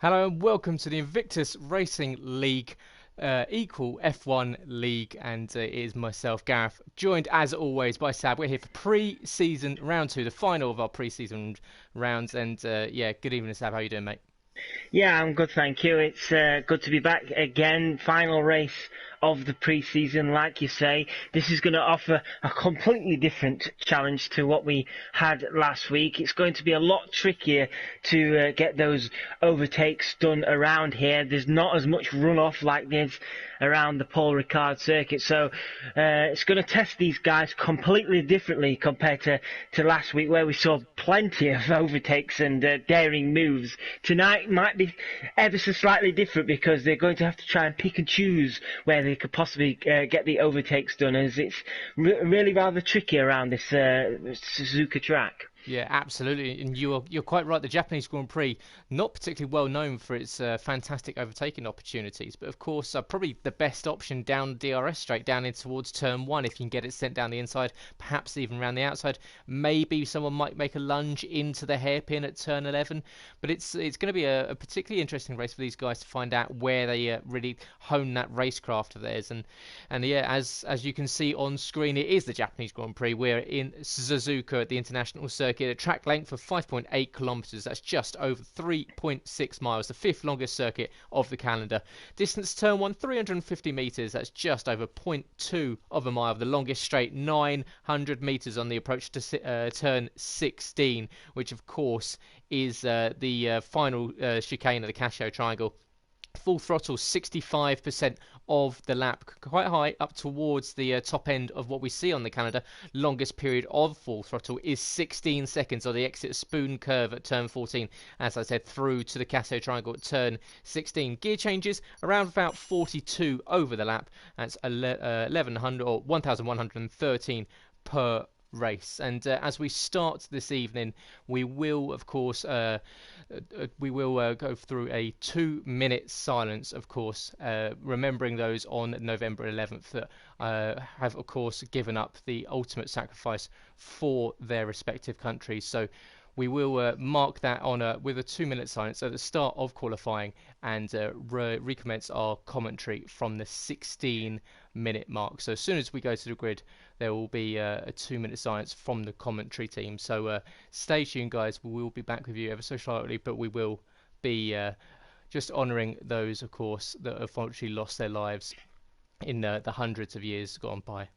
Hello and welcome to the Invictus Racing League equal F1 League, and it is myself, Gareth, joined as always by Sab. We're here for pre-season round 2, the final of our pre-season rounds, and yeah, good evening, Sab. How you doing, mate? Yeah, I'm good, thank you. It's good to be back again. Final race of the pre-season, like you say. This is going to offer a completely different challenge to what we had last week. It's going to be a lot trickier to get those overtakes done around here. There's not as much runoff like there's around the Paul Ricard circuit, so it's going to test these guys completely differently compared to last week, where we saw plenty of overtakes and daring moves. Tonight might be ever so slightly different because they're going to have to try and pick and choose where they could possibly get the overtakes done, as it's really rather tricky around this Suzuka track. Yeah, absolutely, and you're quite right. The Japanese Grand Prix, not particularly well known for its fantastic overtaking opportunities, but of course probably the best option down DRS straight down in towards turn 1 if you can get it sent down the inside, perhaps even around the outside. Maybe someone might make a lunge into the hairpin at turn 11, but it's going to be a particularly interesting race for these guys to find out where they really hone that racecraft of theirs. And yeah, as you can see on screen, it is the Japanese Grand Prix. We're in Suzuka at the International Circuit. A track length of 5.8 kilometres, that's just over 3.6 miles, the fifth longest circuit of the calendar. Distance turn 1, 350 metres, that's just over 0.2 of a mile, the longest straight, 900 metres on the approach to turn 16, which of course is the final chicane of the Casio Triangle. Full throttle, 65% of the lap, quite high, up towards the top end of what we see on the calendar. Longest period of full throttle is 16 seconds on the exit spoon curve at turn 14, as I said, through to the Casio Triangle at turn 16. Gear changes around about 42 over the lap. That's 1100 or 1113 per race. And as we start this evening, we will of course go through a 2-minute silence, of course, remembering those on November 11th that have of course given up the ultimate sacrifice for their respective countries. So we will mark that on with a 2-minute silence at the start of qualifying, and recommence our commentary from the 16-minute mark. So as soon as we go to the grid, there will be a 2-minute silence from the commentary team. So stay tuned, guys. We will be back with you ever so shortly, but we will be just honouring those, of course, that have unfortunately lost their lives in the hundreds of years gone by.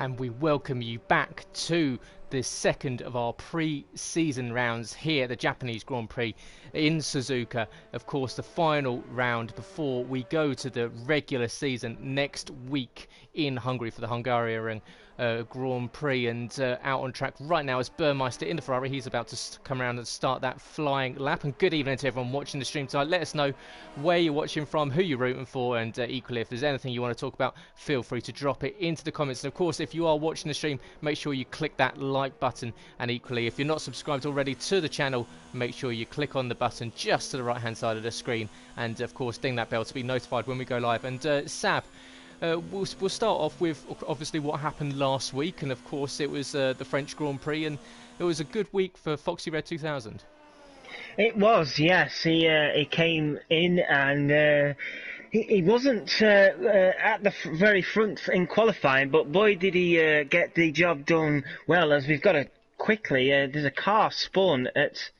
And we welcome you back to the second of our pre-season rounds here at the Japanese Grand Prix in Suzuka. Of course, the final round before we go to the regular season next week in Hungary for the Hungarian Grand Prix. And out on track right now is Burmeister in the Ferrari. He's about to come around and start that flying lap. And good evening to everyone watching the stream tonight. Let us know where you're watching from, who you're rooting for, and equally if there's anything you want to talk about, feel free to drop it into the comments. And of course, if you are watching the stream, make sure you click that like button, and equally if you're not subscribed already to the channel, make sure you click on the button just to the right hand side of the screen, and of course ding that bell to be notified when we go live. And Sab, we'll start off with obviously what happened last week, and of course it was the French Grand Prix, and it was a good week for Foxy Red 2000. It was, yes. He came in and he wasn't at the very front in qualifying, but boy did he get the job done well. As we've got to quickly, there's a car spun at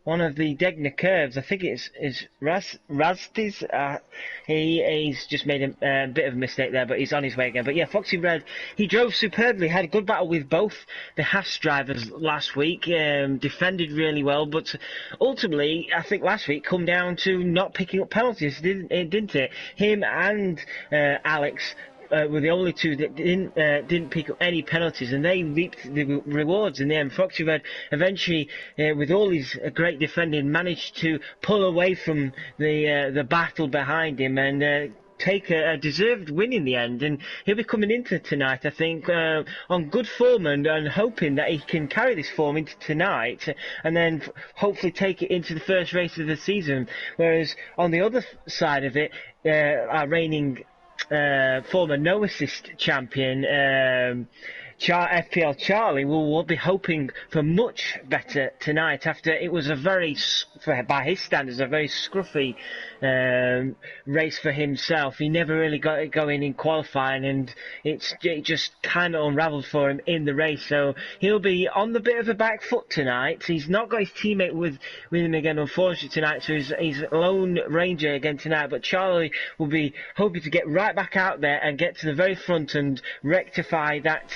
one of the Degner curves. I think it's Razdi's. He's just made a bit of a mistake there, but he's on his way again. But yeah, Foxy Red, he drove superbly, had a good battle with both the Haas drivers last week, defended really well, but ultimately, I think last week come down to not picking up penalties, didn't it? Him and Alex were the only two that didn't pick up any penalties, and they reaped the rewards in the end. Foxy Red eventually, with all his great defending, managed to pull away from the battle behind him and take a deserved win in the end, and he'll be coming into tonight, I think, on good form and hoping that he can carry this form into tonight and then hopefully take it into the first race of the season. Whereas on the other side of it, our reigning former no assist champion FPL Charlie will be hoping for much better tonight, after it was a very, by his standards, a very scruffy race for himself. He never really got it going in qualifying, and it just kind of unravelled for him in the race. So he'll be on the bit of a back foot tonight. He's not got his teammate with him again, unfortunately, tonight, so he's lone ranger again tonight. But Charlie will be hoping to get right back out there and get to the very front and rectify that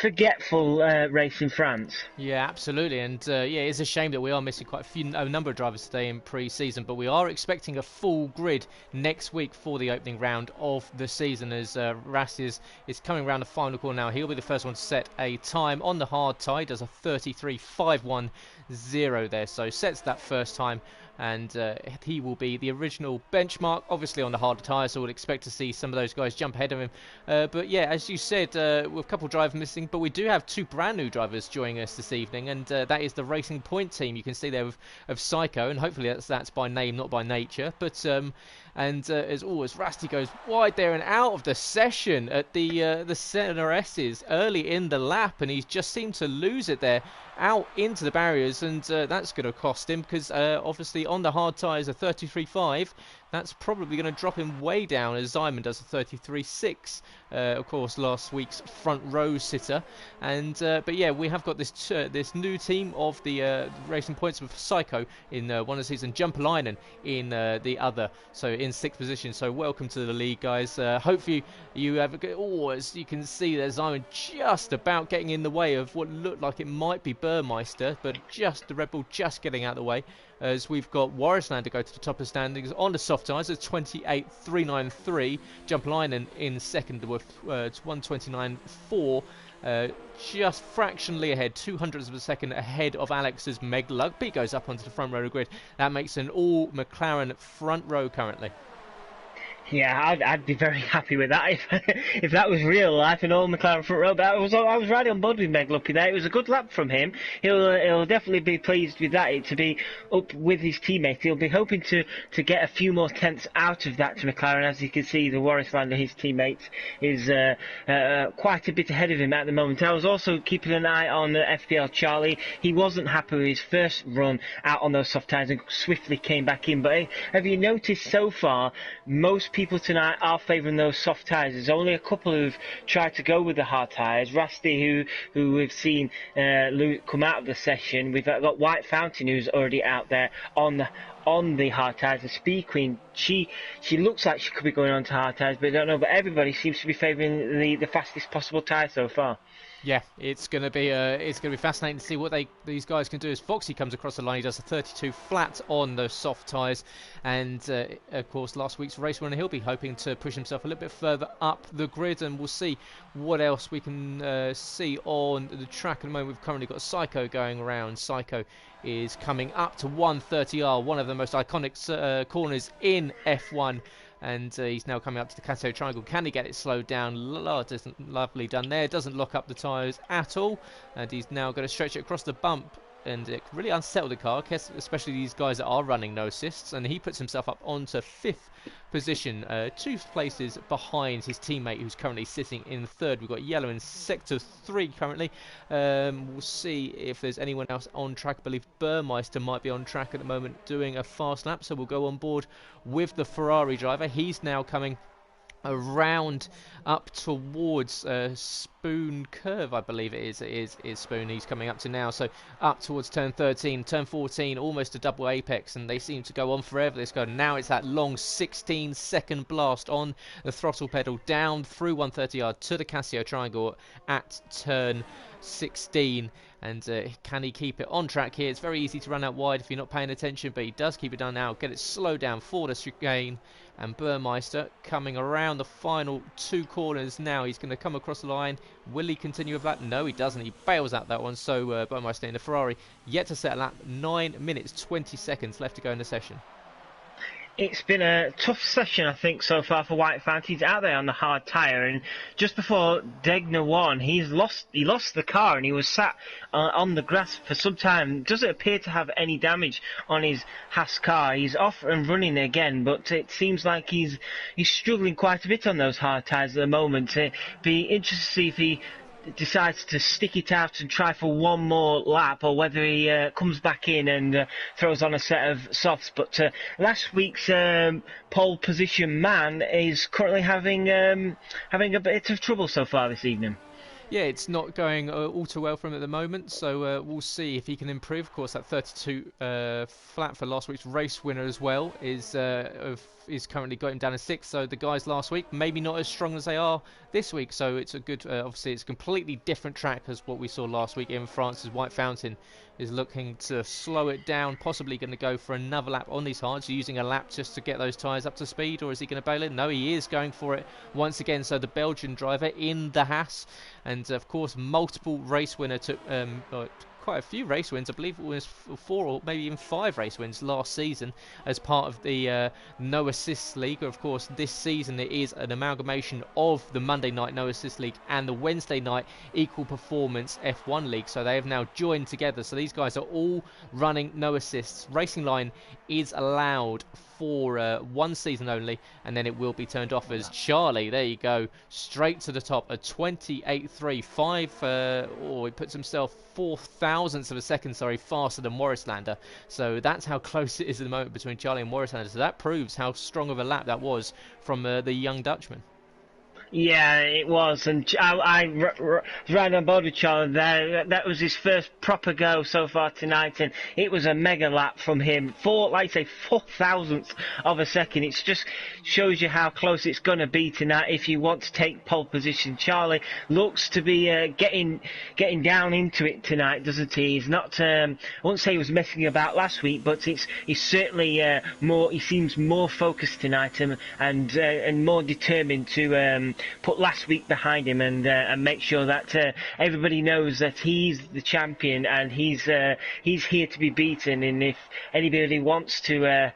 forgetful race in France. Yeah, absolutely, and yeah, it's a shame that we are missing quite a number of drivers today in pre-season, but we are expecting a full grid next week for the opening round of the season, as Ras is coming around the final corner now. He'll be the first one to set a time on the hard tie, does a 33.510 there, so sets that first time, and he will be the original benchmark, obviously on the harder tyre, so we'll expect to see some of those guys jump ahead of him. But yeah, as you said, with a couple of drivers missing, but we do have two brand new drivers joining us this evening, and that is the Racing Point team. You can see there of Psycho, and hopefully that's by name, not by nature. But as always, Rusty goes wide there and out of the session at the centre S's early in the lap, and he's just seemed to lose it there out into the barriers, and that's going to cost him, because obviously on the hard tyres a 33.5, that's probably going to drop him way down, as Simon does a 33.6, of course last week's front row sitter. And but yeah, we have got this new team of the Racing Points with Psycho in one of the season, Jumperlinen in the other, so in 6th position. So welcome to the league, guys. Hopefully you have a good, as you can see there's Simon just about getting in the way of what looked like it might be Burmeister, but just the Red Bull just getting out of the way, as we've got Warrislander go to the top of the standings on the soft tyres at 28.393. Jumperlinen in second with 129.4. Just fractionally ahead, 200ths of a second ahead of Alex's Meg Lugby goes up onto the front row of the grid. That makes an all McLaren front row currently. Yeah, I'd be very happy with that if that was real life and all McLaren front row. But I was right on board with Meg Luppy there. It was a good lap from him. He'll definitely be pleased with that. To be up with his teammate, he'll be hoping to get a few more tenths out of that to McLaren. As you can see, the Warrislander, his teammate, is quite a bit ahead of him at the moment. I was also keeping an eye on FPL Charlie. He wasn't happy with his first run out on those soft tyres and swiftly came back in. But have you noticed so far, most people tonight are favouring those soft tyres. There's only a couple who've tried to go with the hard tyres. Rusty, who we've seen come out of the session. We've got White Fountain, who's already out there on on the hard tyres. The Speed Queen, she looks like she could be going on to hard tyres, but I don't know. But everybody seems to be favouring the fastest possible tyre so far. Yeah, it's going to be fascinating to see what these guys can do as Foxy comes across the line. He does a 32 flat on those soft tyres, and of course last week's race winner, he'll be hoping to push himself a little bit further up the grid, and we'll see what else we can see on the track. At the moment, we've currently got Psycho going around. Psycho is coming up to 130R, one of the most iconic corners in F1. And he's now coming up to the Casio Triangle. Can he get it slowed down? Lovely done there. Doesn't lock up the tyres at all. And he's now going to stretch it across the bump. And it really unsettled the car, especially these guys that are running no assists. And he puts himself up onto 5th position, 2 places behind his teammate who's currently sitting in 3rd. We've got Yellow in sector 3 currently. We'll see if there's anyone else on track. I believe Burmeister might be on track at the moment doing a fast lap, so we'll go on board with the Ferrari driver. He's now coming around up towards Spoon Curve, I believe it is Spoon he's coming up to now, so up towards turn 13, turn 14, almost a double apex, and they seem to go on forever, this guy. Now it's that long 16-second blast on the throttle pedal down through 130R to the Casio Triangle at turn 16. And can he keep it on track here? It's very easy to run out wide if you're not paying attention, but he does keep it down now. Get it slowed down for the chicane. And Burmeister coming around the final 2 corners now. He's going to come across the line. Will he continue with that? No, he doesn't. He bails out that one. So Burmeister in the Ferrari yet to set a lap. 9 minutes 20 seconds left to go in the session. It's been a tough session, I think, so far for Wout. He's out there on the hard tyre, and just before Degner won, he lost the car, and he was sat on the grass for some time. Doesn't appear to have any damage on his Haas car. He's off and running again, but it seems like he's struggling quite a bit on those hard tyres at the moment. It'd be interesting to see if he decides to stick it out and try for one more lap, or whether he comes back in and throws on a set of softs. But last week's pole position man is currently having a bit of trouble so far this evening. Yeah, it's not going all too well for him at the moment, so we'll see if he can improve. Of course, that 32 flat for last week's race winner as well is currently got him down to 6th. So the guys last week maybe not as strong as they are this week. So it's a good, obviously it's a completely different track as what we saw last week in France's White Fountain. Is looking to slow it down, possibly going to go for another lap on these hards, using a lap just to get those tyres up to speed, or is he going to bail it? No, he is going for it once again. So the Belgian driver in the Haas, and of course multiple race winner took quite a few race wins. I believe it was 4 or maybe even 5 race wins last season as part of the No Assists League. Of course, this season it is an amalgamation of the Monday night No Assists League and the Wednesday night Equal Performance F1 League. So they have now joined together. So these guys are all running no assists. Racing Line is allowed for 1 season only, and then it will be turned off as Charlie. There you go, straight to the top, a 28.35. He puts himself 4,000ths of a second, faster than Morrislander. So that's how close it is at the moment between Charlie and Morrislander. So that proves how strong of a lap that was from the young Dutchman. Yeah, it was, and I ran on board with Charlie there. That was his first proper go so far tonight, and it was a mega lap from him. 4,000ths of a second. It just shows you how close it's going to be tonight if you want to take pole position. Charlie looks to be getting down into it tonight, doesn't he? He's not. I won't say he was messing about last week, but he's certainly more. He seems more focused tonight and more determined to put last week behind him and make sure that everybody knows that he's the champion and he's here to be beaten. And if anybody wants to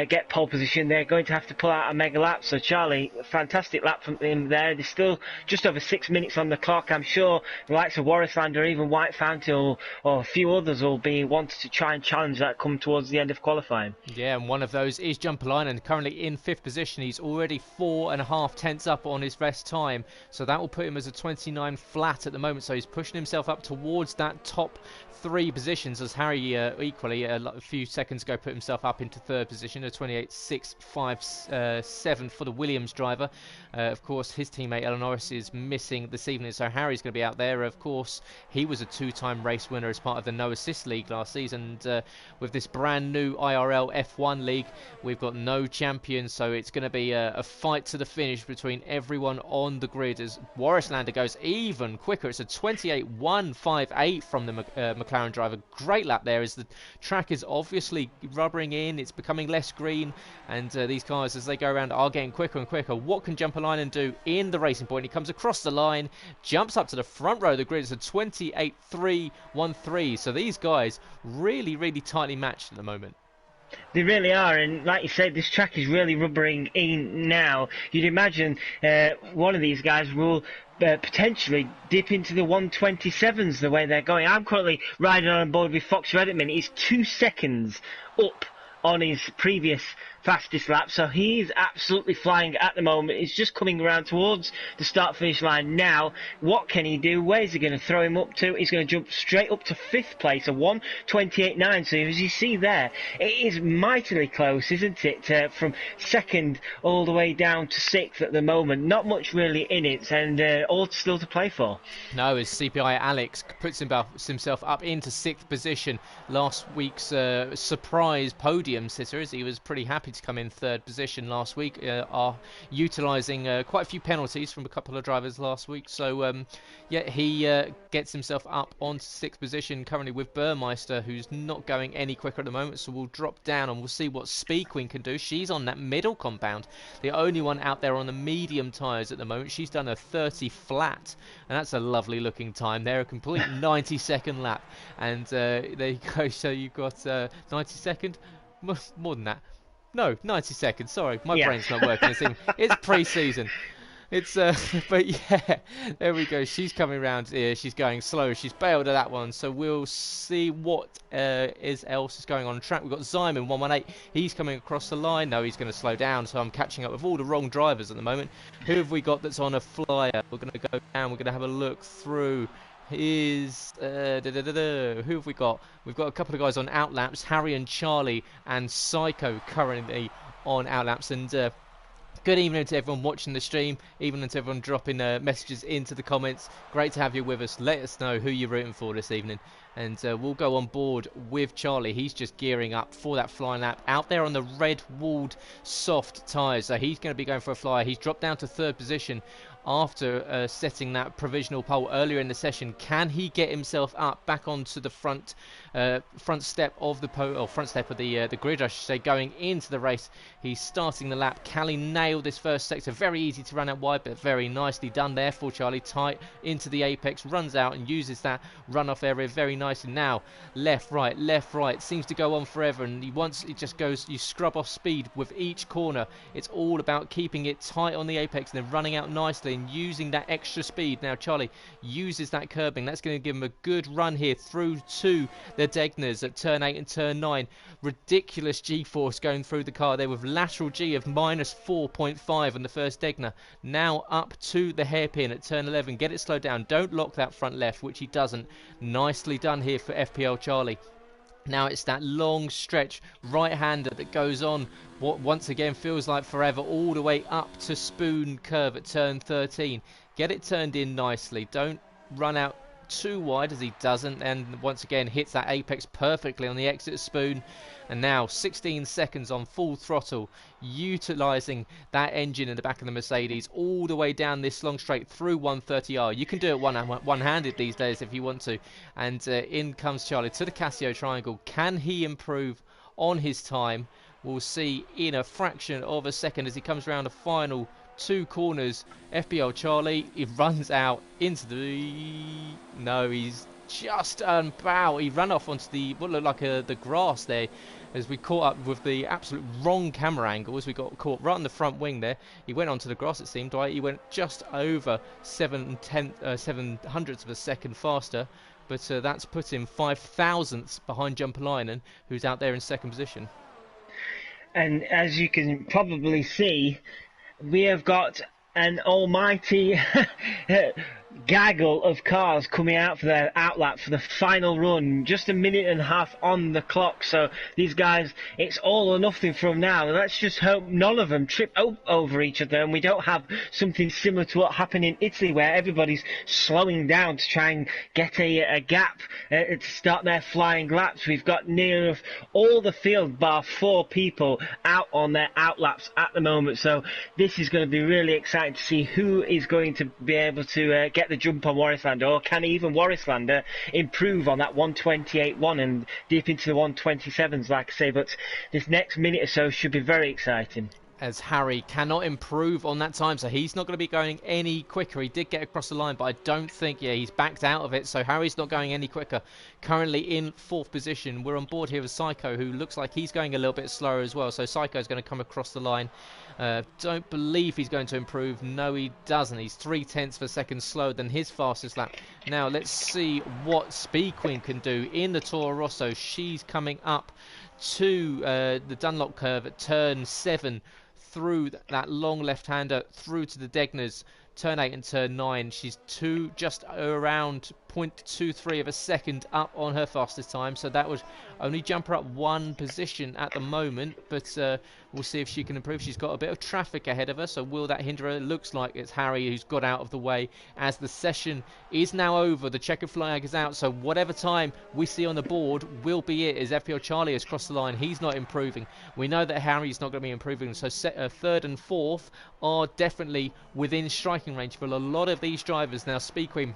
get pole position, they're going to have to pull out a mega lap. So Charlie, fantastic lap from him there. There's still just over 6 minutes on the clock. I'm sure the likes of Warrislander or even White Fountain or a few others will be wanting to try and challenge that come towards the end of qualifying. Yeah, and one of those is Jumper Line, and currently in 5th position. He's already 4.5 tenths up on his best time, so that will put him as a 29 flat at the moment. So he's pushing himself up towards that top 3 positions, as Harry equally a few seconds ago put himself up into 3rd position. position, a 28.657 for the Williams driver. Of course, his teammate Ellen Norris is missing this evening, so Harry's going to be out there. Of course, he was a 2-time race winner as part of the No Assist League last season. And with this brand new IRL F1 League, we've got no champions, so it's going to be a fight to the finish between everyone on the grid as Warrislander goes even quicker. It's a 28.158 from the McLaren driver. Great lap there as the track is obviously rubbering in. It's becoming less green, and these cars, as they go around, are getting quicker and quicker. What can Jumpalainen do in the racing point? He comes across the line, jumps up to the front row of the grid. It's a 28.313. So these guys really, really tightly matched at the moment. They really are, and like you said, this track is really rubbering in now. You'd imagine one of these guys will potentially dip into the 127s the way they're going. I'm currently riding on board with Fox Redman. He's 2 seconds up on his previous fastest lap, so he's absolutely flying at the moment. He's just coming around towards the start finish line now. What can he do? Where's he going to throw him up to? He's going to jump straight up to 5th place, a 1:28.9. So as you see there, it is mightily close, isn't it? From 2nd all the way down to 6th at the moment. Not much really in it, and all still to play for. No, as CPI Alex puts himself up into 6th position. Last week's surprise podium sitter, as he was pretty happy to come in 3rd position last week, are utilising quite a few penalties from a couple of drivers last week. So yeah, he gets himself up onto 6th position currently with Burmeister, who's not going any quicker at the moment. So we'll drop down and we'll see what Speed Queen can do. She's on that middle compound, the only one out there on the medium tyres at the moment. She's done a 30 flat, and that's a lovely looking time there, a complete 90-second lap. And there you go. So you've got 90-second, more than that. No, 90 seconds. Sorry, my brain's not working. It's pre-season. It's but yeah, there we go. She's coming around here. She's going slow. She's bailed at that one. So we'll see what else is going on the track. We've got Zyman 118. He's coming across the line. No, he's going to slow down. So I'm catching up with all the wrong drivers at the moment. Who have we got that's on a flyer? We're going to go down. We're going to have a look through. Who have we got? We've got a couple of guys on outlaps, Harry and Charlie, and Psycho currently on outlaps. And good evening to everyone watching the stream, even to everyone dropping messages into the comments. Great to have you with us. Let us know who you're rooting for this evening, and we'll go on board with Charlie. He's just gearing up for that flying lap out there on the red-walled soft tyres. So he's going to be going for a flyer. He's dropped down to 3rd position after setting that provisional pole earlier in the session. Can he get himself up back onto the front step of the front step of the grid, I should say, going into the race? He's starting the lap. Callie nailed this first sector. Very easy to run out wide, but very nicely done there for Charlie. Tight into the apex, runs out and uses that runoff area very nicely. Now left, right, seems to go on forever, and it just goes, you scrub off speed with each corner. It's all about keeping it tight on the apex and then running out nicely and using that extra speed. Now Charlie uses that curbing. That's going to give him a good run here through to the Degners at turn 8 and turn 9. Ridiculous G-force going through the car there with lateral G of minus 4.5 on the first Degner. Now up to the hairpin at turn 11. Get it slowed down. Don't lock that front left, which he doesn't. Nicely done here for FPL Charlie. Now it's that long stretch right-hander that goes on what once again feels like forever, all the way up to Spoon curve at turn 13. Get it turned in nicely. Don't run out too wide, as he doesn't, and once again hits that apex perfectly on the exit Spoon. And now 16 seconds on full throttle, utilising that engine in the back of the Mercedes all the way down this long straight through 130R. You can do it one-handed these days if you want to. And in comes Charlie to the Casio triangle. Can he improve on his time? We'll see in a fraction of a second as he comes around the final 2 corners. FPL Charlie, he runs out into the... No, he's just unbow. He ran off onto the what looked like the grass there as we caught up with the absolute wrong camera angle as we got caught right on the front wing there. He went onto the grass, it seemed, right? He went just over 7/100ths of a second faster, but that's put him 5 thousandths behind Jumpalainen, who's out there in 2nd position. And as you can probably see, we have got an almighty gaggle of cars coming out for their outlap for the final run. Just a minute and a half on the clock. So these guys, it's all or nothing from now. Let's just hope none of them trip over each other and we don't have something similar to what happened in Italy, where everybody's slowing down to try and get a gap to start their flying laps. We've got near enough all the field bar 4 people out on their outlaps at the moment. So this is going to be really exciting to see who is going to be able to get the jump on Warrislander, or can even Warrislander improve on that 128.1 and deep into the 127s, like I say. But this next minute or so should be very exciting, as Harry cannot improve on that time, so he's not going to be going any quicker. He did get across the line, but I don't think, he's backed out of it, so Harry's not going any quicker. Currently in 4th position. We're on board here with Psycho, who looks like he's going a little bit slower as well, so Psycho's going to come across the line. Don't believe he's going to improve. No, he doesn't. He's 0.3 of a second slower than his fastest lap. Now, let's see what Speed Queen can do in the Toro Rosso. She's coming up to the Dunlop curve at turn 7, through that long left-hander, through to the Degners, turn 8 and turn 9. She's just around 0.23 of a second up on her fastest time, so that would only jump her up 1 position at the moment, but we'll see if she can improve. She's got a bit of traffic ahead of her, so will that hinder her? It looks like it's Harry who's got out of the way as the session is now over. The checkered flag is out, so whatever time we see on the board will be it, as FPL Charlie has crossed the line. He's not improving. We know that Harry's not going to be improving, so 3rd and 4th are definitely within striking range for a lot of these drivers. Now, Speed Queen,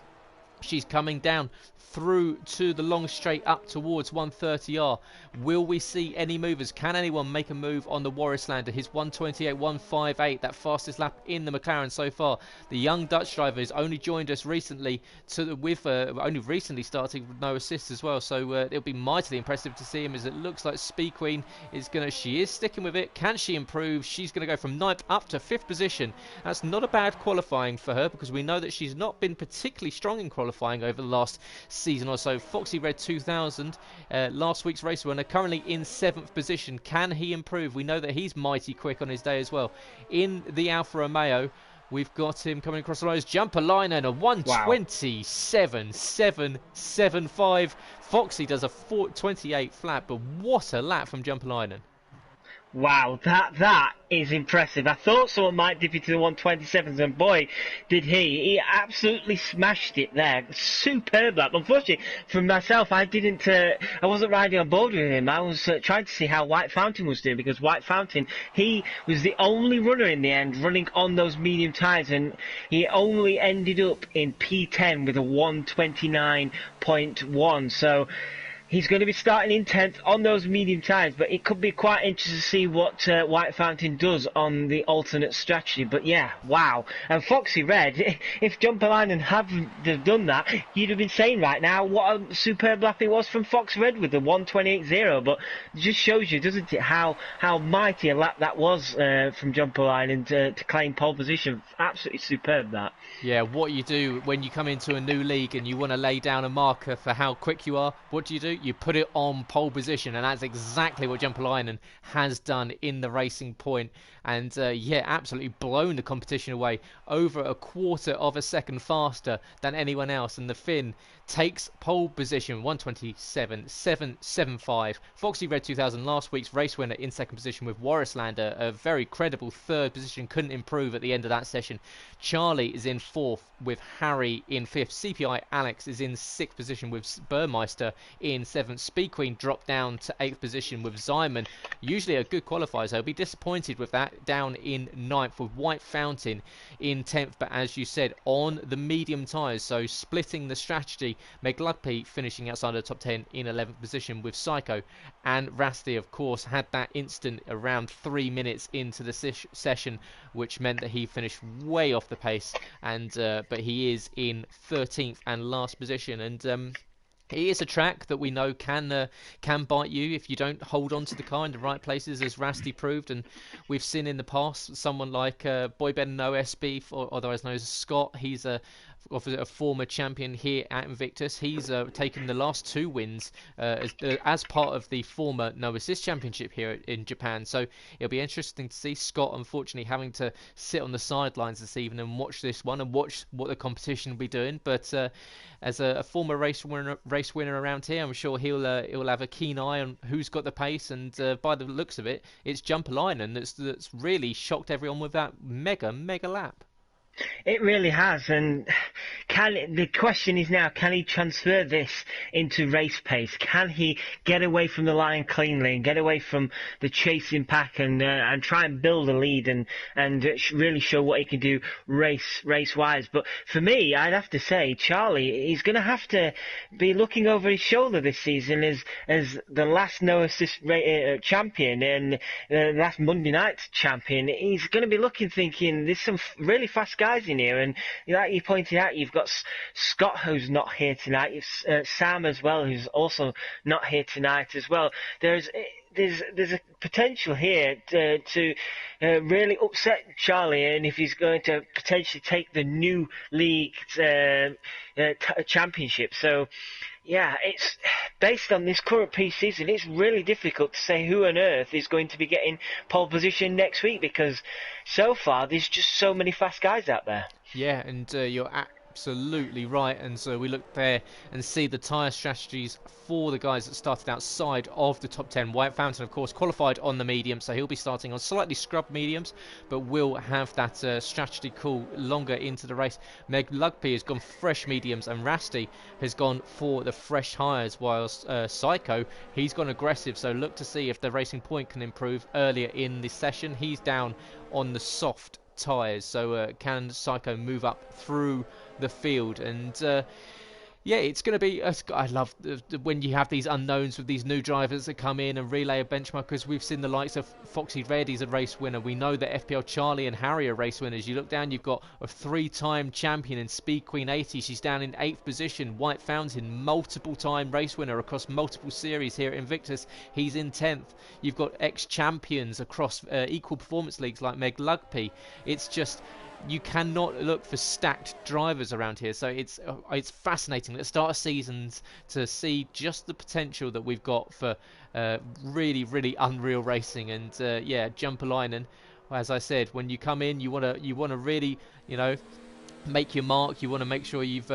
she's coming down through to the long straight up towards 130R. Will we see any movers? Can anyone make a move on the Warrislander? His 128.158, that fastest lap in the McLaren so far. The young Dutch driver has only joined us recently, only recently starting with no assist as well. So it'll be mightily impressive to see him, as it looks like Speed Queen she is sticking with it. Can she improve? She's going to go from 9th up to 5th position. That's not a bad qualifying for her, because we know that she's not been particularly strong in qualifying over the last season or so. Foxy Red 2000, last week's race winner, currently in 7th position. Can he improve? We know that he's mighty quick on his day as well. In the Alfa Romeo, we've got him coming across the road. Jumper line and a 127.775. Foxy does a 28 flat, but what a lap from Jumper Linen. Wow, that is impressive. I thought someone might dip into the 127s, and boy, did he. He absolutely smashed it there. Superb lap. Unfortunately, for myself, I wasn't riding on board with him. I was trying to see how White Fountain was doing, because White Fountain, he was the only runner in the end running on those medium tyres, and he only ended up in P10 with a 129.1. So he's going to be starting in 10th on those medium tyres, but it could be quite interesting to see what White Fountain does on the alternate strategy. But yeah, wow. And Foxy Red, if Jumper Linen hadn't have done that, you'd have been saying right now what a superb lap it was from Fox Red with the 128.0. But it just shows you, doesn't it, how mighty a lap that was from Jumper Linen to claim pole position. Absolutely superb, that. Yeah, what you do when you come into a new league and you want to lay down a marker for how quick you are, what do? You put it on pole position, and that's exactly what Jumper Linen has done in the Racing Point. And absolutely blown the competition away, over a 1/4 of a second faster than anyone else. And the Finn takes pole position, 127.775. Foxy Red 2000, last week's race winner, in 2nd position with Warrislander, a very credible 3rd position, couldn't improve at the end of that session. Charlie is in 4th with Harry in 5th. CPI Alex is in 6th position with Burmeister in 7th. Speed Queen dropped down to 8th position with Zyman. Usually a good qualifier, so I'll be disappointed with that. Down in 9th with White Fountain in 10th, but as you said, on the medium tyres, so splitting the strategy. McLugpy finishing outside of the top 10 in 11th position with Psycho, and Rasty, of course, had that instant around 3 minutes into the session, which meant that he finished way off the pace, and but he is in 13th and last position. And it is a track that we know can bite you if you don't hold on to the car in the right places, as Rasty proved. And we've seen in the past someone like Boy Ben No SB, or otherwise known as Scott. He's a obviously a former champion here at Invictus. He's taken the last 2 wins as part of the former No Assist Championship here in Japan. So it'll be interesting to see Scott, unfortunately, having to sit on the sidelines this evening and watch this one and watch what the competition will be doing. But as a former race winner around here, I'm sure he'll have a keen eye on who's got the pace. And by the looks of it, it's Jumperlinen that's really shocked everyone with that mega lap. It really has, and the question is now, can he transfer this into race pace? Can he get away from the line cleanly and get away from the chasing pack and try and build a lead and really show what he can do race-wise? But for me, I'd have to say, Charlie, he's going to have to be looking over his shoulder this season as the last no assist champion and the last Monday night champion. He's going to be looking, thinking, there's some really fast guys in here, and like you pointed out, you've got Scott, who's not here tonight. You've Sam as well, who's also not here tonight as well. There's a potential here to really upset Charlie, and if he's going to potentially take the new league championship. So yeah, it's based on this current pre-season, it's really difficult to say who on earth is going to be getting pole position next week, because so far there's just so many fast guys out there. Yeah, and you're absolutely right. And so we look there and see the tyre strategies for the guys that started outside of the top 10. Wout Fountain, of course, qualified on the medium, so he'll be starting on slightly scrubbed mediums, but will have that strategy call longer into the race. Meg Lugby has gone fresh mediums, and Rasty has gone for the fresh hires, whilst Psycho, he's gone aggressive. So look to see if the Racing Point can improve earlier in the session. He's down on the soft tyres, so can Psycho move up through the field? And yeah, it's going to be... I love when you have these unknowns with these new drivers that come in and relay a benchmark, because we've seen the likes of Foxy Red, he's a race winner. We know that FPL Charlie and Harry are race winners. You look down, you've got a 3-time champion in Speed Queen 80. She's down in 8th position. Wout Fountain, multiple-time race winner across multiple series here at Invictus. He's in 10th. You've got ex-champions across equal performance leagues like Meg Lugby. It's just... you cannot look for stacked drivers around here, so it's fascinating at the start of seasons to see just the potential that we've got for really unreal racing. And yeah, Jumperlinen, as I said, when you come in, you want to really, you know, make your mark. You want to make sure you've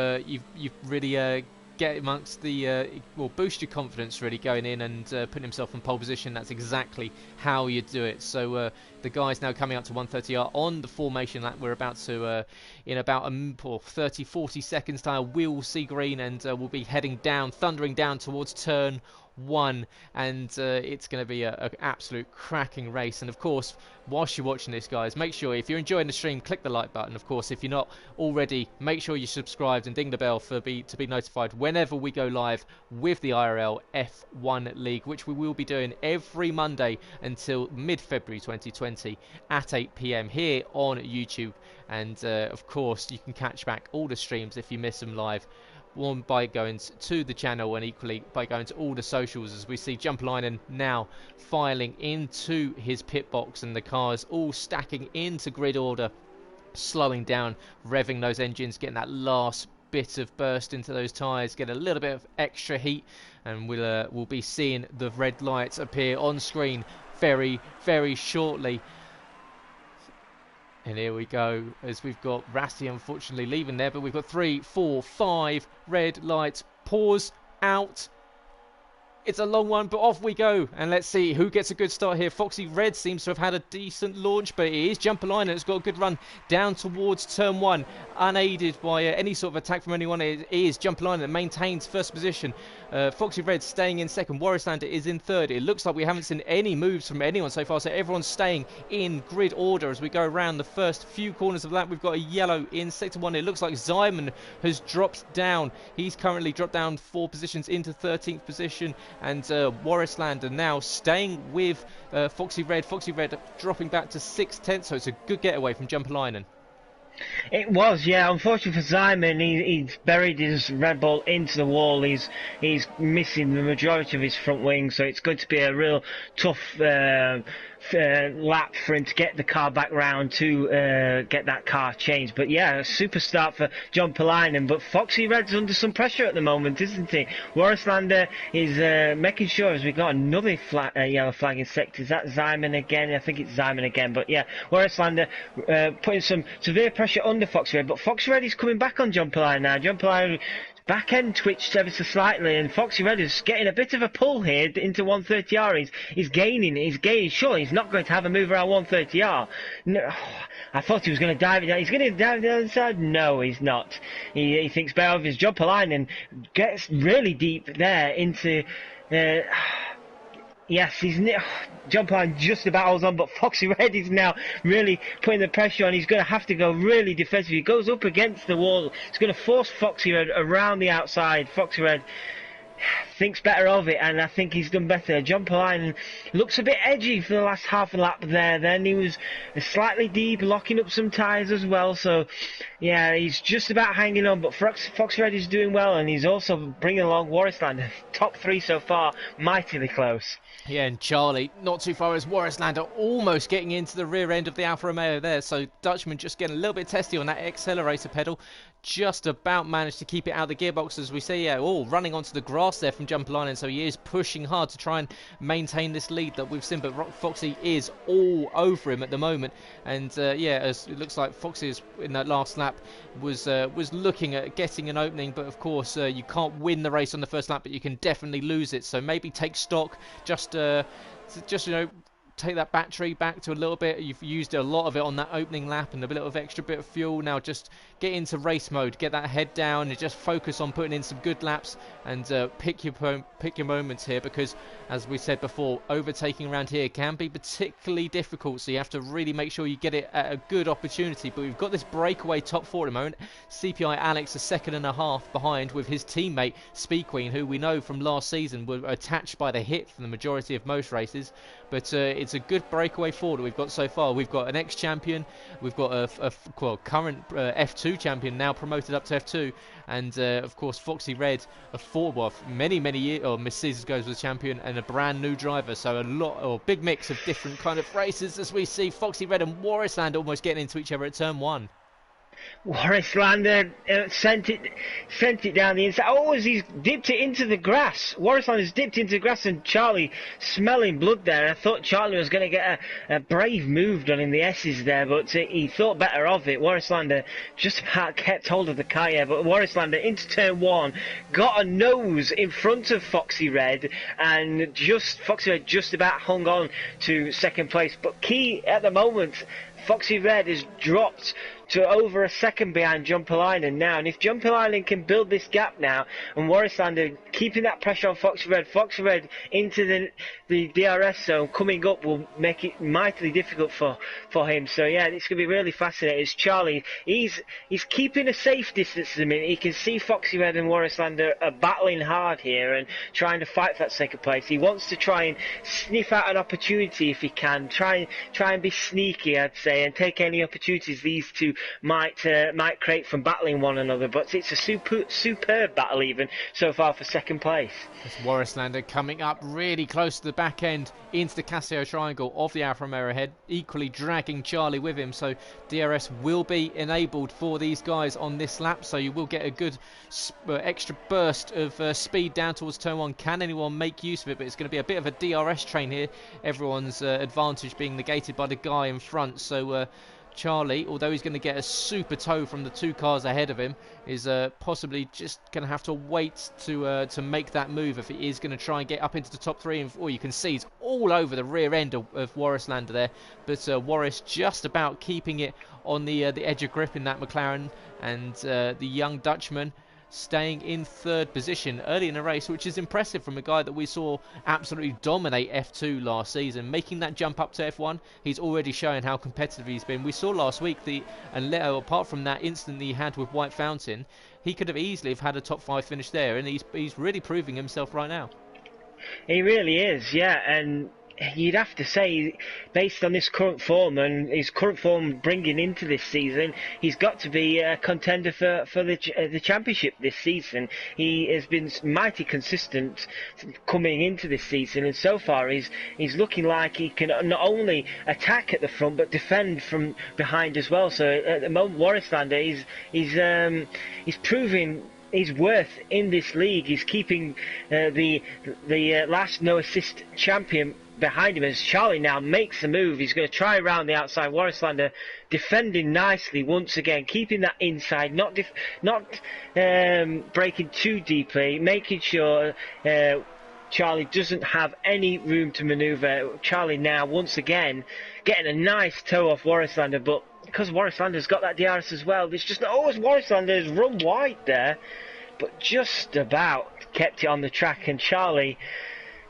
really get amongst the boost your confidence really going in and putting himself in pole position. That's exactly how you do it. So the guys now coming up to 130 are on the formation that we're about to in about 30-40 seconds time we'll see green, and we'll be heading down, thundering down towards turn 1, and it's going to be an absolute cracking race. And of course, whilst you're watching this, guys, make sure if you're enjoying the stream, click the like button. Of course, if you're not already, make sure you're subscribed and ding the bell to be notified whenever we go live with the IRL F1 League, which we will be doing every Monday until mid-February 2020 at 8 PM here on YouTube. And of course, you can catch back all the streams if you miss them live, one by going to the channel, and equally by going to all the socials, as we see Jumperlinen now filing into his pit box, and the cars all stacking into grid order, slowing down, revving those engines, getting that last bit of burst into those tyres, get a little bit of extra heat, and we'll be seeing the red lights appear on screen very shortly. And here we go, as we've got Rasty unfortunately leaving there, but we've got 3, 4, 5 red lights. Pause, out. It's a long one, but off we go. And let's see who gets a good start here. Foxy Red seems to have had a decent launch, but it is Jumperlinen that's got a good run down towards turn 1, unaided by any sort of attack from anyone. It is Jumperlinen that maintains first position. Foxy Red staying in second. Warrislander is in third. It looks like we haven't seen any moves from anyone so far, so everyone's staying in grid order as we go around the first few corners of that. We've got a yellow in sector 1. It looks like Zyman has dropped down. He's currently dropped down 4 positions into 13th position. And Warrislander now staying with Foxy Red. Foxy Red dropping back to 6/10, so it's a good getaway from Jumperlinen. It was, yeah. Unfortunately for Zyman, he's buried his Red Bull into the wall. He's missing the majority of his front wing, so it's going to be a real tough lap for him to get the car back round to get that car changed. But yeah, a super start for John Polainen. But Foxy Red's under some pressure at the moment, isn't he? Warrislander is making sure, as we got another yellow flag in sector. Is that Zyman again? I think it's Zyman again. But yeah, Warrislander putting some severe pressure under Foxy Red. But Foxy Red is coming back on John Polainen now. John Polainen back end twitched ever so slightly, and Foxy Red is getting a bit of a pull here into 130R. He's gaining. Surely he's not going to have a move around 130R. No, I thought he was going to dive it down. He's going to dive the other side? No, he's not. He thinks better of his John Polainen, gets really deep there into... Yes, John Polainen just about holds on, but Foxy Red is now really putting the pressure on. He's going to have to go really defensive. He goes up against the wall. It's going to force Foxy Red around the outside. Foxy Red thinks better of it, and I think he's done better. John Polainen looks a bit edgy for the last half a lap there. Then he was slightly deep, locking up some tyres as well. So, yeah, he's just about hanging on. But Foxy Red is doing well, and he's also bringing along Warrislander. Top three so far, mightily close. Yeah, and Charlie, not too far as Warrislander, almost getting into the rear end of the Alfa Romeo there. So Dutchman just getting a little bit testy on that accelerator pedal. Just about managed to keep it out of the gearbox, as we see. Yeah, running onto the grass there from John Polainen. So he is pushing hard to try and maintain this lead that we've seen. But Foxy is all over him at the moment. And yeah, as it looks like Foxy is, in that last lap was looking at getting an opening. But of course, you can't win the race on the first lap, but you can definitely lose it. So maybe take stock, just take that battery back to a little bit. You've used a lot of it on that opening lap and a little extra bit of fuel. Now just get into race mode, get that head down and just focus on putting in some good laps and pick your moments here, because as we said before, overtaking around here can be particularly difficult, so you have to really make sure you get it at a good opportunity. But we've got this breakaway top four at the moment. CPI Alex a second and a half behind with his teammate Speed Queen, who we know from last season were attached by the hip for the majority of most races. But it's a good breakaway forward that we've got so far. We've got an ex-champion, we've got a current F2 champion now promoted up to F2, and of course Foxy Red, many years or seasons ago was champion, and a brand new driver. So a big mix of different kind of races as we see Foxy Red and Warrislander almost getting into each other at turn one. Warrislander sent it down the inside. Oh, as he's dipped it into the grass. Warrislander's dipped into the grass, and Charlie smelling blood there. I thought Charlie was going to get a brave move done in the S's there, but he thought better of it. Warrislander just about kept hold of the car, yeah, but Warrislander into turn one, got a nose in front of Foxy Red, and Foxy Red just about hung on to second place. But key at the moment, Foxy Red has dropped to over a second behind John Polainen now, and if John Polainen can build this gap now, and Warrislander keeping that pressure on Foxy Red into the DRS zone coming up will make it mightily difficult for him. So yeah, it's going to be really fascinating. It's Charlie, he's keeping a safe distance at the minute. He can see Foxy Red and Warrislander are battling hard here and trying to fight for that second place. He wants to try and sniff out an opportunity if he can, try and be sneaky, I'd say, and take any opportunities these two might create from battling one another. But it's a superb battle even so far for second place. It's Warrislander coming up really close to the back end into the Casio triangle of the Alfa Romeo ahead, equally dragging Charlie with him. So DRS will be enabled for these guys on this lap, so you will get a good extra burst of speed down towards turn one. Can anyone make use of it? But it's going to be a bit of a DRS train here, everyone's advantage being negated by the guy in front. So Charlie, although he's going to get a super tow from the two cars ahead of him, is possibly just going to have to wait to make that move if he is going to try and get up into the top three. And you can see he's all over the rear end of Warrislander there, but Warris just about keeping it on the edge of grip in that McLaren, and the young Dutchman staying in third position early in the race, which is impressive from a guy that we saw absolutely dominate F2 last season. Making that jump up to F1, he's already showing how competitive he's been. We saw last week apart from that incident that he had with White Fountain, he could have easily had a top 5 finish there, and he's really proving himself right now. He really is, yeah, and you'd have to say, based on his current form and his current form bringing into this season, he's got to be a contender for the championship this season. He has been mighty consistent coming into this season, and so far he's looking like he can not only attack at the front but defend from behind as well. So at the moment, Warislander he's proving his worth in this league. He's keeping the last no assist champion behind him as Charlie now makes a move. He's going to try around the outside. Warislander defending nicely once again, keeping that inside, not breaking too deeply, making sure Charlie doesn't have any room to manoeuvre. Charlie now once again getting a nice toe off Warislander, but because Warislander's got that DRS as well, there's just always Warislander's run wide there, but just about kept it on the track. And Charlie,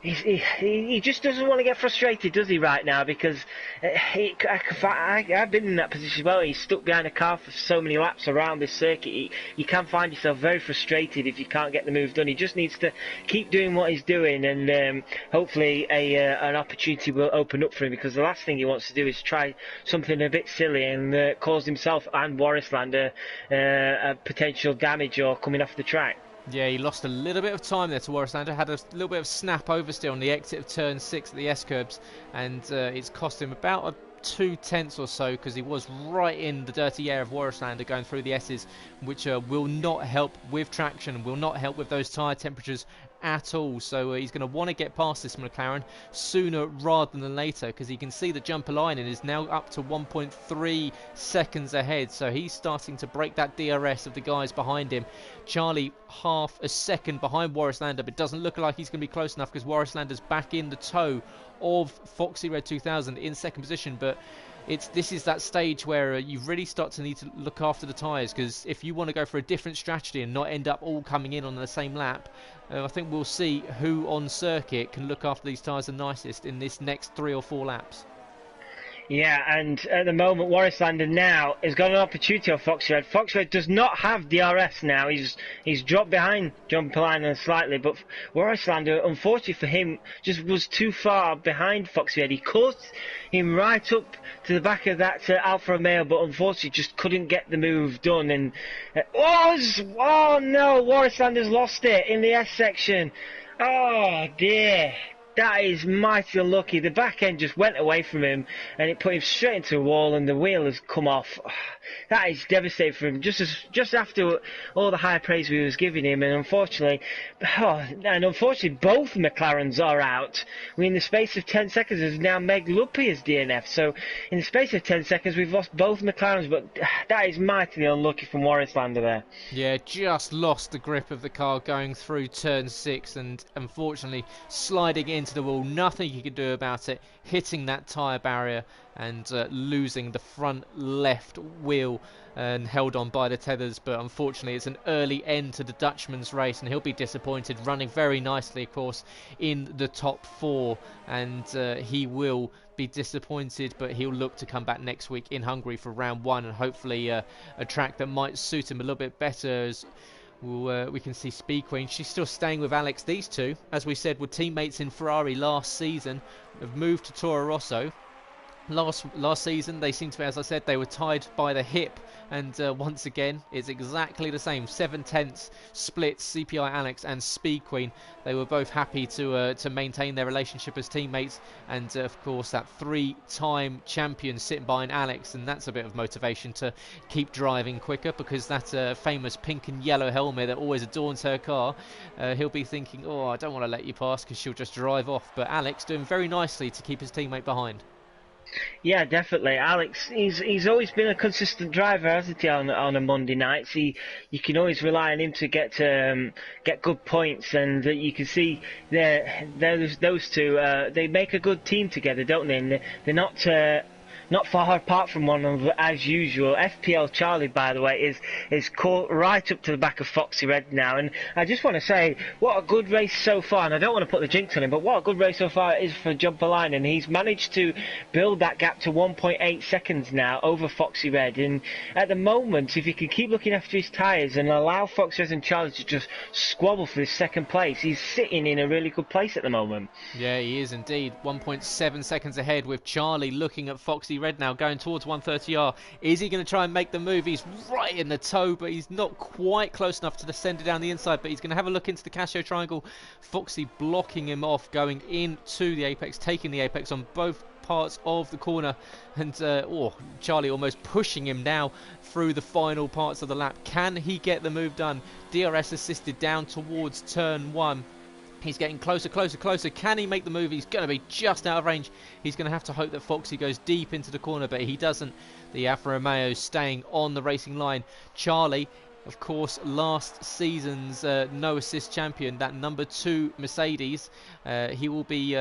he just doesn't want to get frustrated, does he, right now? Because I've been in that position as well. He's stuck behind a car for so many laps around this circuit. You can find yourself very frustrated if you can't get the move done. He just needs to keep doing what he's doing, and hopefully an opportunity will open up for him, because the last thing he wants to do is try something a bit silly and cause himself and Warislander a potential damage or coming off the track. Yeah, he lost a little bit of time there to Warislander, had a little bit of snap oversteer on the exit of turn 6 at the S-curbs, and it's cost him about 2/10 or so, because he was right in the dirty air of Warislander going through the S's, which will not help with traction, will not help with those tyre temperatures at all. So he's going to want to get past this McLaren sooner rather than later, because he can see the jumper line and is now up to 1.3 seconds ahead. So he's starting to break that DRS of the guys behind him. Charlie half a second behind Warislander, but it doesn't look like he's going to be close enough, because Warislander's back in the tow of Foxy Red 2000 in second position. But this is that stage where you really start to need to look after the tyres, because if you want to go for a different strategy and not end up all coming in on the same lap, I think we'll see who on circuit can look after these tyres the nicest in this next 3 or 4 laps. Yeah, and at the moment, Warislander now has got an opportunity on Foxy Red. Foxy Red does not have DRS now. He's dropped behind John Polainen slightly, but Warislander, unfortunately for him, just was too far behind Foxy Red. He caught him right up to the back of that Alfa Romeo, but unfortunately just couldn't get the move done. And oh no, Warislander's lost it in the S section. Oh dear. That is mighty unlucky. The back end just went away from him and it put him straight into a wall, and the wheel has come off. That is devastating for him, just after all the high praise we was giving him. And unfortunately both McLarens are out. In the space of 10 seconds has now Meg Luppy as DNF. So in the space of 10 seconds we've lost both McLarens, but that is mightily unlucky from Warislander there. Yeah, just lost the grip of the car going through turn 6, and unfortunately sliding into the wall. Nothing he could do about it, hitting that tyre barrier and losing the front left wheel and held on by the tethers. But unfortunately it's an early end to the Dutchman's race, and he'll be disappointed, running very nicely of course in the top 4, and he will be disappointed, but he'll look to come back next week in Hungary for round 1, and hopefully a track that might suit him a little bit better. As we can see Speed Queen, she's still staying with Alex. These two, as we said, were teammates in Ferrari last season, have moved to Toro Rosso. Last season they seem to be, as I said, they were tied by the hip, and once again it's exactly the same. 7/10 split, CPI Alex and Speed Queen. They were both happy to maintain their relationship as teammates, and of course that 3-time champion sitting behind Alex, and that's a bit of motivation to keep driving quicker, because that famous pink and yellow helmet that always adorns her car, he'll be thinking, oh, I don't want to let you pass, because she'll just drive off. But Alex doing very nicely to keep his teammate behind. Yeah, definitely. Alex, he's always been a consistent driver, hasn't he, on a Monday nights? You can always rely on him to get good points, and you can see those two, they make a good team together, don't they? And they're not not far apart from one another as usual. FPL Charlie, by the way, is caught right up to the back of Foxy Red now, and I just want to say what a good race so far. And I don't want to put the jinx on him, but what a good race so far it is for Jumper Line, and he's managed to build that gap to 1.8 seconds now over Foxy Red. And at the moment, if he can keep looking after his tyres and allow Foxy Red and Charlie to just squabble for this second place, he's sitting in a really good place at the moment. Yeah, he is indeed. 1.7 seconds ahead, with Charlie looking at Foxy Red now, going towards 130R. Is he going to try and make the move? He's right in the toe, but he's not quite close enough to send it down the inside. But he's going to have a look into the Casio triangle. Foxy blocking him off, going into the apex, taking the apex on both parts of the corner, and Charlie almost pushing him now through the final parts of the lap. Can he get the move done? DRS assisted down towards turn 1. He's getting closer, closer, closer. Can he make the move? He's going to be just out of range. He's going to have to hope that Foxy goes deep into the corner, but he doesn't. The Alfa Romeo staying on the racing line. Charlie, of course, last season's no assist champion, that number 2 Mercedes. He will be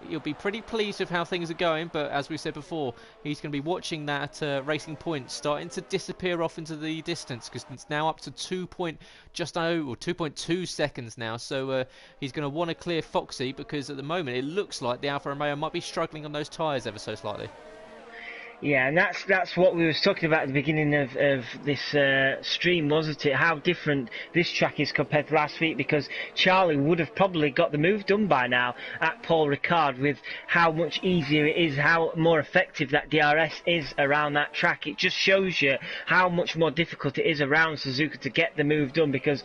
he'll be pretty pleased with how things are going, but as we said before, he's going to be watching that Racing Point starting to disappear off into the distance, because it's now up to 2.2 seconds now. So he's going to want to clear Foxy, because at the moment it looks like the Alfa Romeo might be struggling on those tyres ever so slightly. Yeah, and that's what we was talking about at the beginning of this stream, wasn't it? How different this track is compared to last week, because Charlie would have probably got the move done by now at Paul Ricard, with how much easier it is, how more effective that DRS is around that track. It just shows you how much more difficult it is around Suzuka to get the move done, because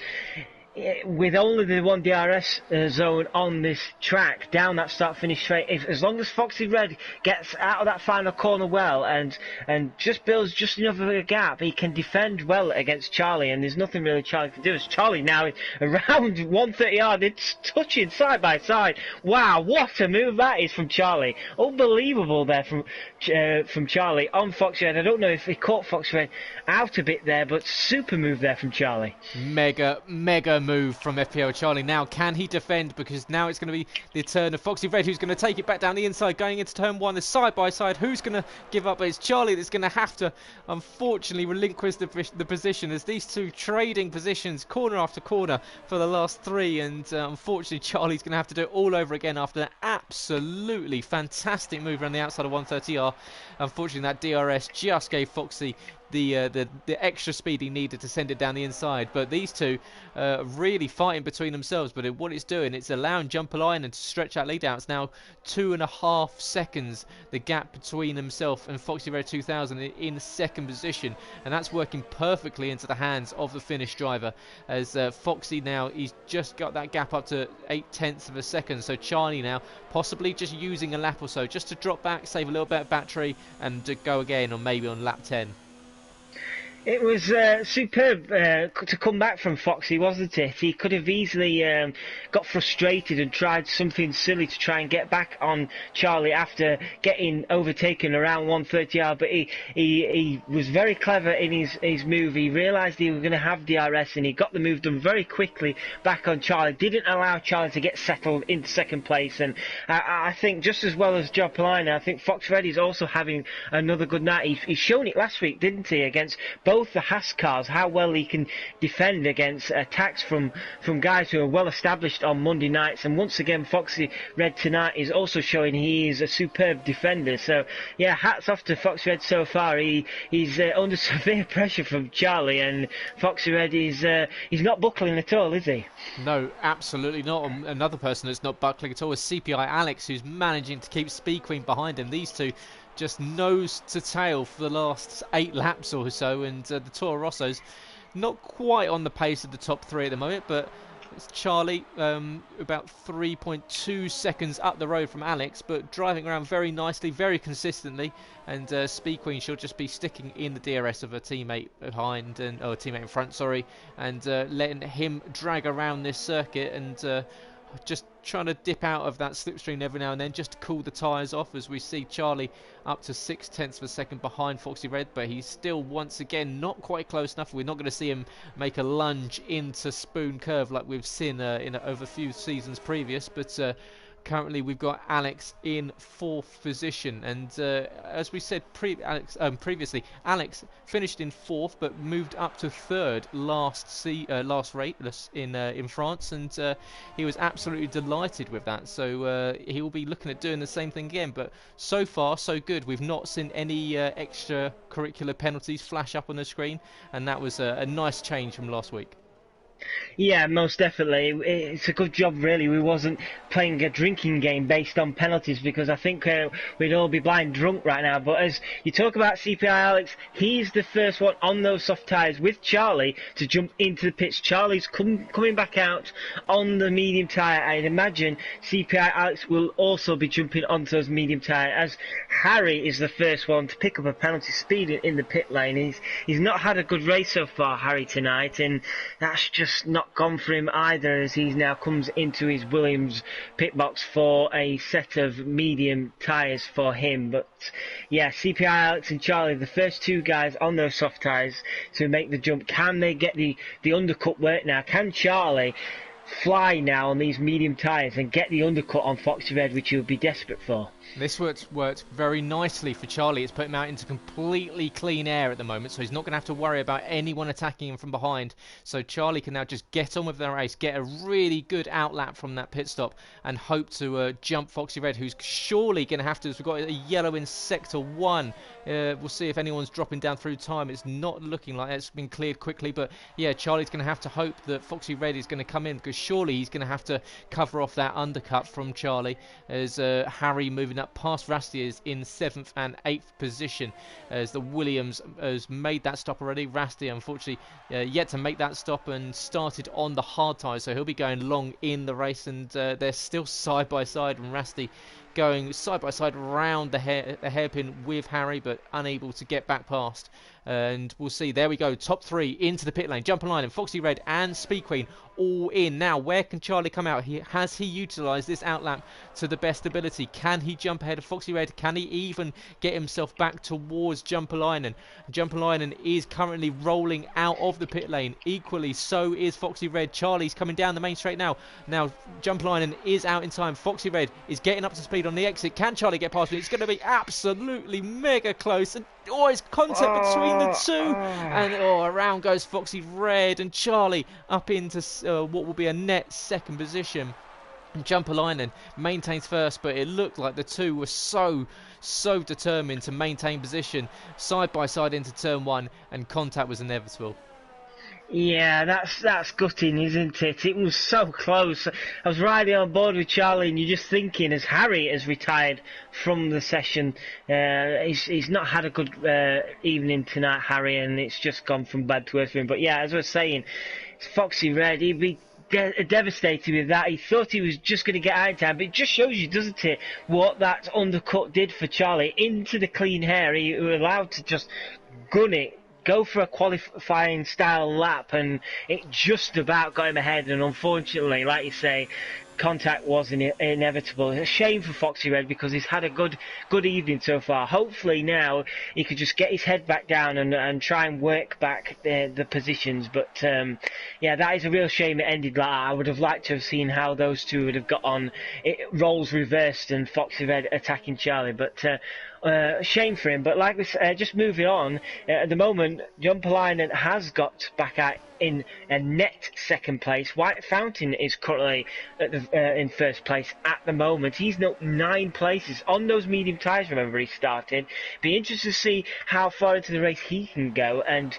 with only the one DRS zone on this track, down that start-finish straight, as long as Foxy Red gets out of that final corner well and just builds just enough of a gap, he can defend well against Charlie, and there's nothing really Charlie can do. As Charlie now around 130R, it's touching side by side. Wow, what a move that is from Charlie! Unbelievable there from Charlie on Foxy Red. I don't know if he caught Foxy Red out a bit there, but super move there from Charlie. Mega move from FPL Charlie. Now, can he defend? Because now it's going to be the turn of Foxy Red, who's going to take it back down the inside, going into turn 1. The side by side, who's going to give up? It's Charlie that's going to have to, unfortunately, relinquish the position, as these two trading positions corner after corner for the last 3, and unfortunately Charlie's going to have to do it all over again after that absolutely fantastic move around the outside of 130R. Unfortunately, that DRS just gave Foxy the extra speed he needed to send it down the inside. But these two really fighting between themselves, but what it's doing, it's allowing Jumper Line to stretch that lead out. It's now 2.5 seconds, the gap between himself and Foxy Red 2000 in second position, and that's working perfectly into the hands of the Finnish driver, as Foxy now, he's just got that gap up to 0.8 of a second. So Charlie now possibly just using a lap or so just to drop back, save a little bit of battery, and to go again, or maybe on lap 10. It was superb to come back from Foxy, wasn't it? He could have easily got frustrated and tried something silly to try and get back on Charlie after getting overtaken around 130R, but he was very clever in his move. He realised he was going to have DRS, and he got the move done very quickly back on Charlie. Didn't allow Charlie to get settled into second place, and I think just as well as Job Line, I think Fox Red is also having another good night. He's shown it last week, didn't he, against both the Haas cars, how well he can defend against attacks from guys who are well established on Monday nights. And once again, Foxy Red tonight is also showing he is a superb defender. So yeah, hats off to Foxy Red so far. He's under severe pressure from Charlie, and Foxy Red is he's not buckling at all, is he? No, absolutely not. Another person that's not buckling at all is CPI Alex, who's managing to keep Speed Queen behind him. These two just nose to tail for the last 8 laps or so, and the Toro Rosso's not quite on the pace of the top 3 at the moment, but it's Charlie about 3.2 seconds up the road from Alex, but driving around very nicely, very consistently, and Speed Queen, she'll just be sticking in the DRS of a teammate behind, or a teammate in front, sorry, and letting him drag around this circuit, and just trying to dip out of that slipstream every now and then just to cool the tyres off, as we see Charlie up to 0.6 of a second behind Foxy Red, but he's still once again not quite close enough. We're not going to see him make a lunge into Spoon Curve like we've seen over a few seasons previous, but currently we've got Alex in 4th position, and as we said previously, Alex finished in 4th but moved up to 3rd last race in France, and he was absolutely delighted with that. So he will be looking at doing the same thing again. But so far so good. We've not seen any extracurricular penalties flash up on the screen, and that was a nice change from last week. Yeah, most definitely. It's a good job, really. We wasn't playing a drinking game based on penalties, because I think we'd all be blind drunk right now. But as you talk about CPI Alex, he's the first one on those soft tyres with Charlie to jump into the pits. Charlie's coming back out on the medium tyre. I'd imagine CPI Alex will also be jumping onto those medium tyre, as Harry is the first one to pick up a penalty speed in the pit lane. He's not had a good race so far, Harry, tonight, and that's just not gone for him either, as he now comes into his Williams pit box for a set of medium tyres for him. But yeah, CPI Alex and Charlie, the first two guys on those soft tyres to make the jump. Can they get the undercut work now? Can Charlie fly now on these medium tyres and get the undercut on Foxy Red, which he'll be desperate for? This worked very nicely for Charlie. It's put him out into completely clean air at the moment, so he's not going to have to worry about anyone attacking him from behind. So Charlie can now just get on with the race, get a really good outlap from that pit stop, and hope to jump Foxy Red, who's surely going to have to, as we've got a yellow in Sector 1. We'll see if anyone's dropping down through time. It's not looking like it's been cleared quickly, but yeah, Charlie's going to have to hope that Foxy Red is going to come in, because surely he's going to have to cover off that undercut from Charlie, as Harry moving up past Rusty is in 7th and 8th position, as the Williams has made that stop already. Rusty, unfortunately, yet to make that stop and started on the hard tyres, so he'll be going long in the race, and they're still side by side, and Rusty going side by side round the hairpin with Harry, but unable to get back past. And we'll see. There we go. Top 3 into the pit lane. Jumper line and Foxy Red and Speed Queen all in. Now, where can Charlie come out? Has he utilised this outlap to the best ability? Can he jump ahead of Foxy Red? Can he even get himself back towards Jumper Line? Jumper Line is currently rolling out of the pit lane. Equally, so is Foxy Red. Charlie's coming down the main straight now. Now, Jumper Line is out in time. Foxy Red is getting up to speed on the exit. Can Charlie get past me? It's going to be absolutely mega close. And it's contact between the two, and around goes Foxy Red, and Charlie up into what will be a net 2nd position. Jumper Line maintains 1st, but it looked like the two were so determined to maintain position side by side into turn 1, and contact was inevitable. Yeah, that's gutting, isn't it? It was so close. I was riding on board with Charlie, and you're just thinking, as Harry has retired from the session, he's not had a good evening tonight, Harry, and it's just gone from bad to worse for him. But yeah, as I was saying, it's Foxy Red. He'd be devastated with that. He thought he was just going to get out in time, but it just shows you, doesn't it, what that undercut did for Charlie into the clean hair. He was allowed to just gun it, go for a qualifying style lap, and it just about got him ahead. And unfortunately, like you say, contact was inevitable. It's a shame for Foxy Red, because he's had a good evening so far. Hopefully now he could just get his head back down and try and work back the positions. But yeah, that is a real shame it ended like that. I would have liked to have seen how those two would have got on. Roles reversed and Foxy Red attacking Charlie, but shame for him. But like this, just moving on, at the moment Jumper Line has got back out in a net 2nd place. White Fountain is currently in 1st place at the moment. He's up 9 places on those medium tyres. Remember, he started. Be interested to see how far into the race he can go, and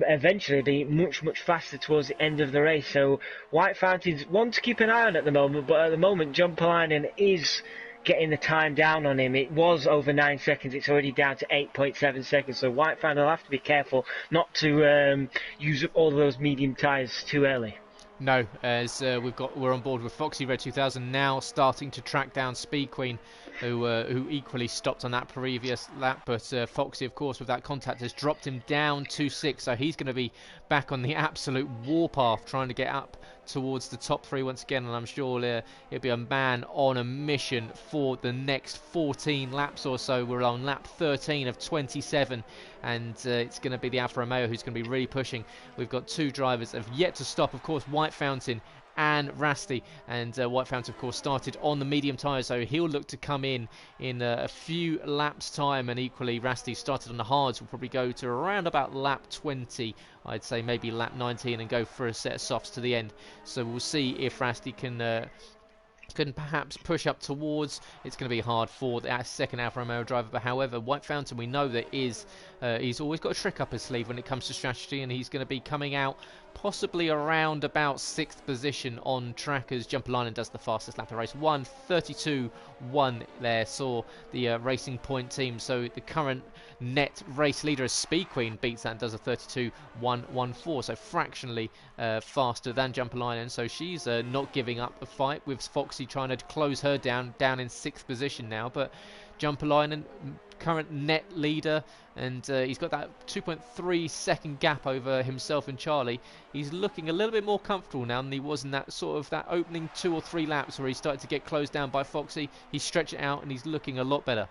eventually be much faster towards the end of the race. So White Fountain's one to keep an eye on at the moment, but at the moment Jumper Line is getting the time down on him. It was over 9 seconds. It's already down to 8.7 seconds. So White Fountain will have to be careful not to use up all of those medium tyres too early. No, as we're on board with Foxy Red 2000 now, starting to track down Speed Queen, who equally stopped on that previous lap. But Foxy, of course, with that contact, has dropped him down to 6, so he's going to be back on the absolute warpath, trying to get up towards the top 3 once again. And I'm sure it'll be a man on a mission for the next 14 laps or so. We're on lap 13 of 27, and it's going to be the Alfa Romeo who's going to be really pushing. We've got 2 drivers have yet to stop. Of course, White Fountain and Rasty. And White Fountain, of course, started on the medium tyres, so he'll look to come in a few laps' time. And equally, Rasty started on the hards, will probably go to around about lap 20, I'd say maybe lap 19, and go for a set of softs to the end. So we'll see if Rasty can perhaps push up towards. It's going to be hard for the second Alfa Romeo driver, but however, White Fountain, we know that he's always got a trick up his sleeve when it comes to strategy, and he's going to be coming out possibly around about 6th position on trackers. Jumpalainen does the fastest lap of the race, 1:32.1 there, saw the Racing Point team. So the current net race leader is Speed Queen, beats that and does a 32.114, so fractionally faster than Jumpalainen. So she's not giving up a fight, with Foxy trying to close her down in 6th position now. But Jumpalainen, current net leader, and he's got that 2.3 second gap over himself and Charlie. He's looking a little bit more comfortable now than he was in that opening 2 or 3 laps where he started to get closed down by Foxy. He's stretched it out and he's looking a lot better.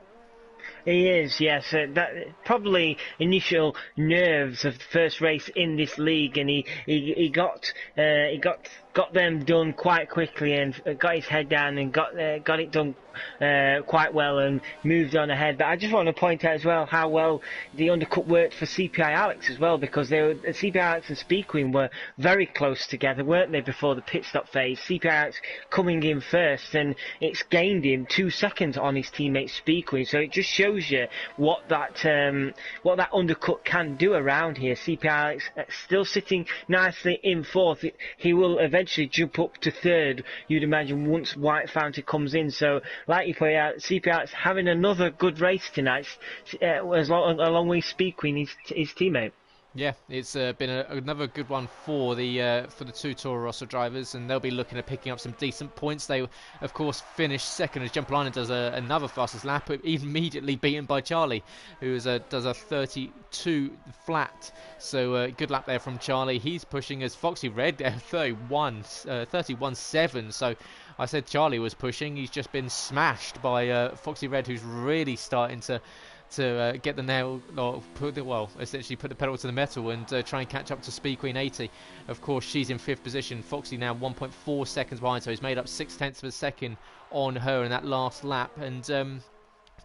He is, yes. That probably initial nerves of the first race in this league, and he got them done quite quickly, and got his head down and got it done quite well, and moved on ahead. But I just want to point out as well how well the undercut worked for CPI Alex as well, because CPI Alex and Speed Queen were very close together, weren't they, before the pit stop phase? CPI Alex coming in first, and it's gained him 2 seconds on his teammate Speed Queen. So it just shows you what that undercut can do around here. CPI Alex still sitting nicely in 4th. He will eventually jump up to 3rd, you'd imagine, once White Fountain comes in. So, like you point out, CPI Alex having another good race tonight, along with Speed Queen, his teammate. Yeah, it's been another good one for the 2 Toro Rosso drivers, and they'll be looking at picking up some decent points. They, of course, finished second as Jumpalainen does another fastest lap, immediately beaten by Charlie, who does a 32 flat. So good lap there from Charlie. He's pushing as Foxy Red 31.7. So I said Charlie was pushing. He's just been smashed by Foxy Red, who's really starting to get the nail, or essentially put the pedal to the metal and try and catch up to Speed Queen 80. Of course, she's in 5th position. Foxy now 1.4 seconds behind, so he's made up 0.6 of a second on her in that last lap. And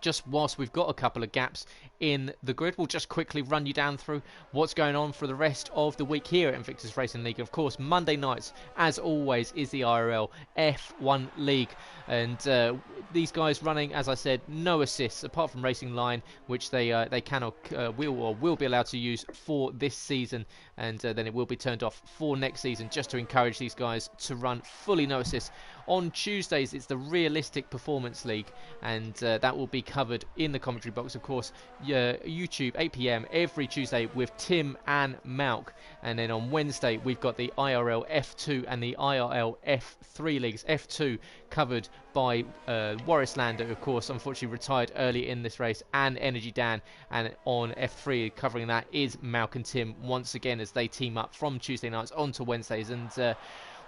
just whilst we've got a couple of gaps in the grid, we'll just quickly run you down through what's going on for the rest of the week here at Invictus Racing League. Of course, Monday nights, as always, is the IRL F1 League, and these guys running, as I said, no assists apart from Racing Line, which they cannot will be allowed to use for this season, and then it will be turned off for next season, just to encourage these guys to run fully no assists. On Tuesdays, it's the Realistic Performance League, and that will be covered in the commentary box, of course. YouTube 8 PM every Tuesday with Tim and Malc, and then on Wednesday we've got the IRL F2 and the IRL F3 leagues. F2 covered by Warris Lander, of course, unfortunately retired early in this race, and Energy Dan, and on F3 covering that is Malc and Tim once again as they team up from Tuesday nights onto Wednesdays. And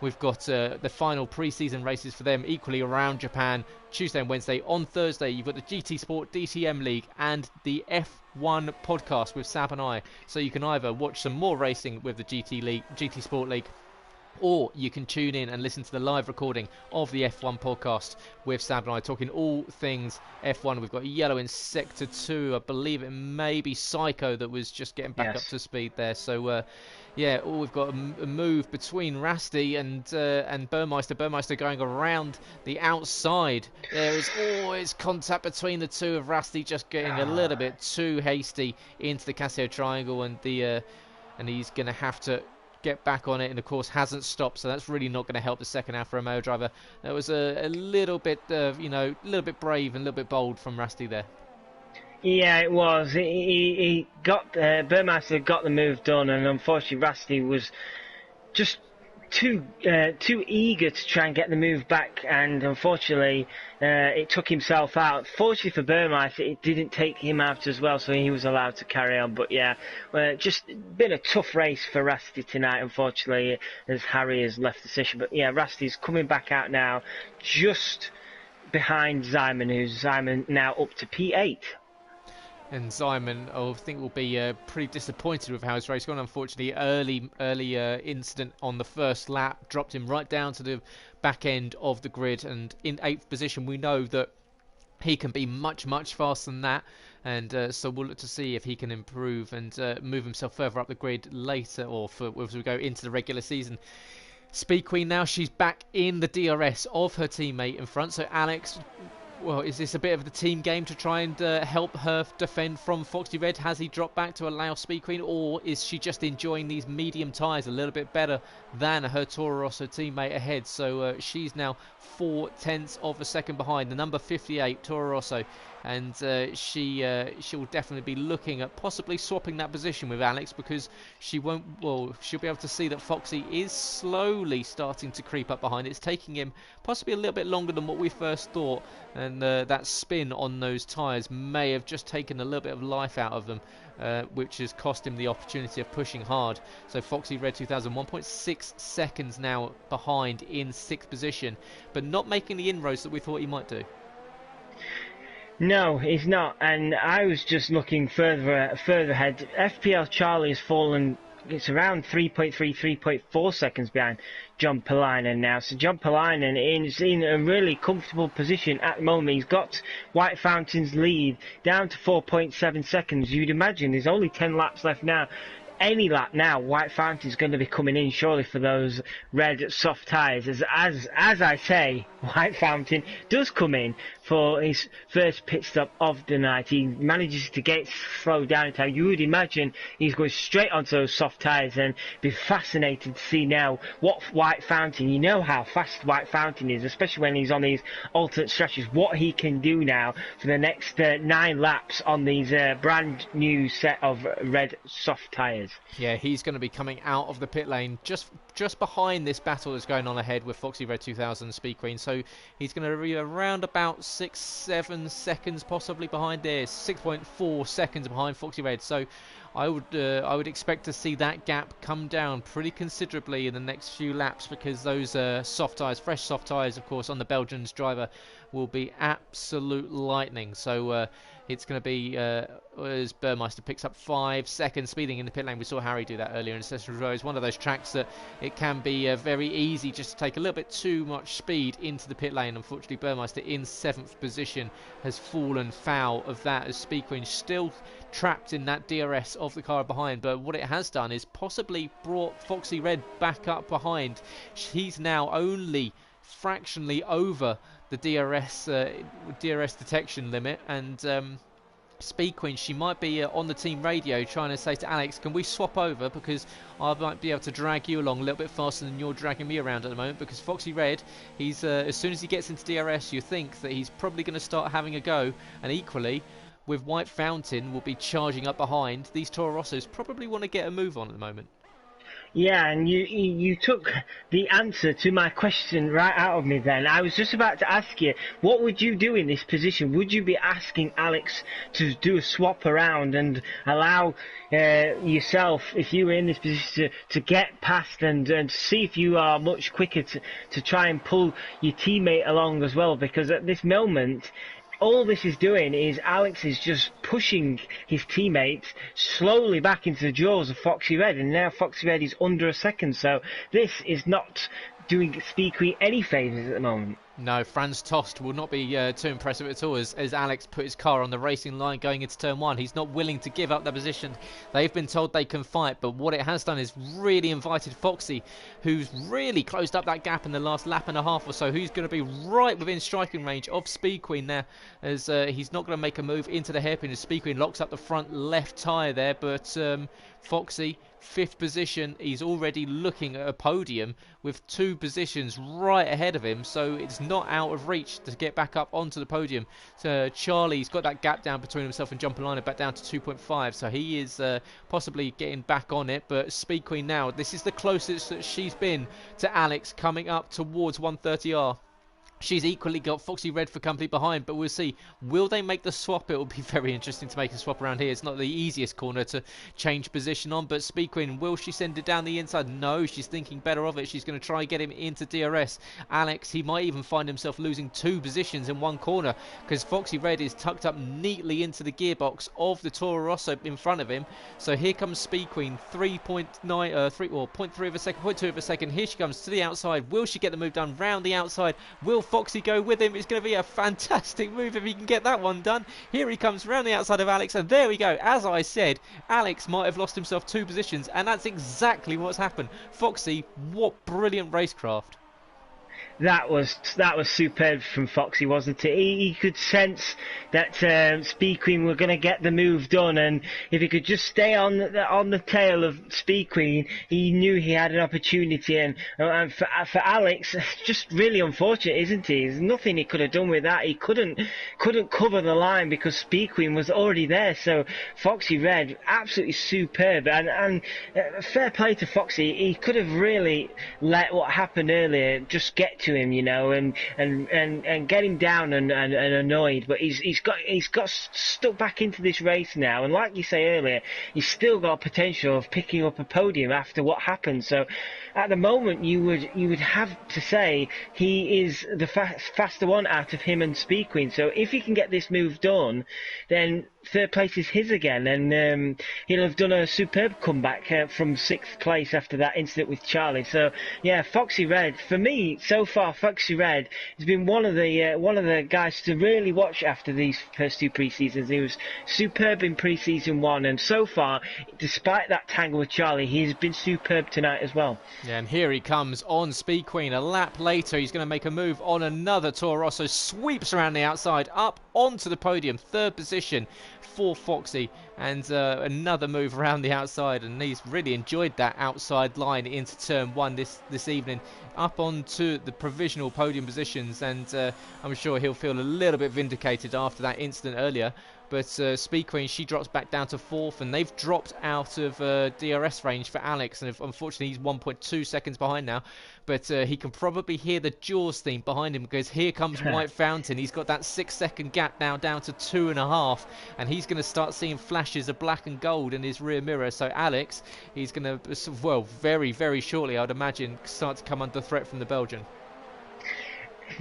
we've got the final pre-season races for them equally around Japan, Tuesday and Wednesday. On Thursday, you've got the GT Sport DTM League and the F1 podcast with Sab and I. So you can either watch some more racing with the GT Sport League, or you can tune in and listen to the live recording of the F1 podcast with Sab and I, talking all things F1. We've got Yellow in Sector 2. I believe it may be Psycho that was just getting back up to speed there. So, we've got a move between Rasty and Burmeister. Burmeister going around the outside. There is always contact between the two, of Rasty just getting a little bit too hasty into the Casio Triangle, and he's going to have to get back on it, and of course hasn't stopped, so that's really not going to help the second Alfa Romeo driver. That was a little bit brave and a little bit bold from Rasty there. Yeah, it was. He got Burmeister got the move done, and unfortunately Rasty was just too eager to try and get the move back, and unfortunately it took himself out. Fortunately for Burmeister, it didn't take him out as well, so he was allowed to carry on. But yeah, just been a tough race for Rasty tonight, unfortunately, as Harry has left the session. But yeah, Rasty's coming back out now, just behind Simon, who's now up to P8. And Simon, I think, will be pretty disappointed with how his race gone. Unfortunately, early incident on the first lap dropped him right down to the back end of the grid. And in 8th position, we know that he can be much faster than that. And so we'll look to see if he can improve and move himself further up the grid later, or as we go into the regular season. Speed Queen now, she's back in the DRS of her teammate in front. So Alex, well, is this a bit of the team game to try and help her defend from Foxy Red? Has he dropped back to allow Speed Queen, or is she just enjoying these medium tyres a little bit better than her Toro Rosso teammate ahead? So she's now 0.4 of a second behind the number 58 Toro Rosso, and she'll definitely be looking at possibly swapping that position with Alex, because she'll be able to see that Foxy is slowly starting to creep up behind. It's taking him possibly a little bit longer than what we first thought, and that spin on those tyres may have just taken a little bit of life out of them, which has cost him the opportunity of pushing hard. So Foxy Red 2000, 1.6 seconds now behind in 6th position, but not making the inroads that we thought he might do. No, he's not, and I was just looking further ahead. FPL Charlie has fallen. It's around 3.3, 3.4 seconds behind John Polainen now. So John Polainen is in a really comfortable position at the moment. He's got White Fountain's lead down to 4.7 seconds. You'd imagine there's only 10 laps left now. Any lap now, White Fountain's going to be coming in surely for those red soft tyres. As I say, White Fountain does come in for his first pit stop of the night. He manages to get slowed down in time. You would imagine he's going straight onto those soft tyres, and be fascinated to see now what White Fountain, you know how fast White Fountain is, especially when he's on these alternate stretches, what he can do now for the next 9 laps on these brand new set of red soft tyres. Yeah, he's going to be coming out of the pit lane just behind this battle that's going on ahead with Foxy Red 2000 Speed Queen. So he's going to be around about 6-7 seconds possibly behind there, 6.4 seconds behind Foxy Red. So I would expect to see that gap come down pretty considerably in the next few laps, because those soft tyres, fresh soft tyres, of course, on the Belgian's driver will be absolute lightning. So it's going to be as Burmeister picks up 5 seconds speeding in the pit lane. We saw Harry do that earlier in Sessions Row. It's one of those tracks that it can be very easy just to take a little bit too much speed into the pit lane. Unfortunately, Burmeister in 7th position has fallen foul of that, as Speed Queen still trapped in that DRS of the car behind. But what it has done is possibly brought Foxy Red back up behind. He's now only fractionally over the DRS detection limit, and Speed Queen, she might be on the team radio trying to say to Alex, can we swap over, because I might be able to drag you along a little bit faster than you're dragging me around at the moment. Because Foxy Red, he's as soon as he gets into DRS, you think that he's probably going to start having a go, and equally with White Fountain will be charging up behind. These Toro Rossos probably want to get a move on at the moment. Yeah, and you took the answer to my question right out of me then. I was just about to ask you, what would you do in this position? Would you be asking Alex to do a swap around and allow yourself, if you were in this position, to get past and see if you are much quicker to try and pull your teammate along as well? Because at this moment, all this is doing is Alex is just pushing his teammates slowly back into the jaws of Foxy Red, and now Foxy Red is under a second, so this is not doing Speed Queen any favours at the moment. No, Franz Tost will not be too impressive at all as Alex put his car on the racing line going into turn 1. He's not willing to give up the position. They've been told they can fight, but what it has done is really invited Foxy, who's really closed up that gap in the last lap and a half or so, who's going to be right within striking range of Speed Queen there, as he's not going to make a move into the hairpin as Speed Queen locks up the front left tyre there. But Foxy, 5th position, he's already looking at a podium with 2 positions right ahead of him, so it's not out of reach to get back up onto the podium. So Charlie's got that gap down between himself and John Polainen back down to 2.5, so he is possibly getting back on it. But Speed Queen now, this is the closest that she's been to Alex coming up towards 130R. She's equally got Foxy Red for company behind, but we'll see. Will they make the swap? It will be very interesting to make a swap around here. It's not the easiest corner to change position on, but Speed Queen, will she send it down the inside? No, she's thinking better of it. She's going to try and get him into DRS. Alex, he might even find himself losing 2 positions in one corner because Foxy Red is tucked up neatly into the gearbox of the Toro Rosso in front of him. So here comes Speed Queen, 0.3 of a second, 0.2 of a second. Here she comes to the outside. Will she get the move done round the outside? Will Foxy go with him? It's going to be a fantastic move if he can get that one done. Here he comes round the outside of Alex, and there we go. As I said, Alex might have lost himself 2 positions, and that's exactly what's happened. Foxy, what brilliant racecraft. That was superb from Foxy, wasn't it? He could sense that Speed Queen were going to get the move done, and if he could just stay on the tail of Speed Queen, he knew he had an opportunity. And for Alex, just really unfortunate, isn't he? There's nothing he could have done with that. He couldn't cover the line because Speed Queen was already there. So Foxy Red, absolutely superb, and fair play to Foxy. He could have really let what happened earlier just get to him, you know, and get him down and annoyed. But he's got stuck back into this race now, and like you say earlier, he's still got potential of picking up a podium after what happened. So at the moment, you would have to say he is the faster one out of him and Speed Queen. So if he can get this move done, then third place is his again, and he'll have done a superb comeback from 6th place after that incident with Charlie. So yeah, Foxy Red, for me so far, Foxy Red has been one of the guys to really watch after these first 2 pre-seasons. He was superb in pre-season 1, and so far, despite that tangle with Charlie, he's been superb tonight as well. Yeah, and here he comes on Speed Queen. A lap later, he's going to make a move on another Toro Rosso, sweeps around the outside, up onto the podium, 3rd position for Foxy, and another move around the outside, and he's really enjoyed that outside line into turn 1 this evening, up onto the provisional podium positions, and I'm sure he'll feel a little bit vindicated after that incident earlier. But Speed Queen, she drops back down to 4th, and they've dropped out of DRS range for Alex, and unfortunately he's 1.2 seconds behind now. But he can probably hear the Jaws theme behind him, because here comes White Fountain. He's got that 6-second gap now down to 2.5, and he's going to start seeing flashes of black and gold in his rear mirror. So Alex, he's going to, well, very, very shortly, I'd imagine, start to come under threat from the Belgian.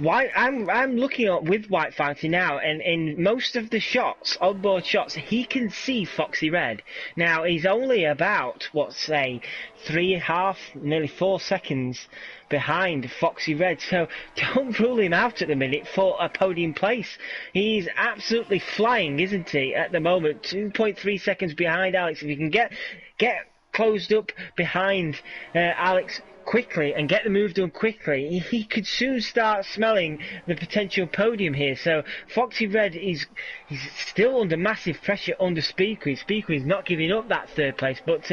I'm looking at with White Fountain now, and in most of the shots, onboard shots, he can see Foxy Red. Now he's only about 3.5, nearly 4 seconds behind Foxy Red, so don't rule him out at the minute for a podium place. He's absolutely flying, isn't he, at the moment? 2.3 seconds behind Alex. If you can get closed up behind Alex quickly and get the move done quickly, he could soon start smelling the potential podium here. So Foxy Red he's still under massive pressure under Speed Queen. Speed Queen's not giving up that 3rd place, but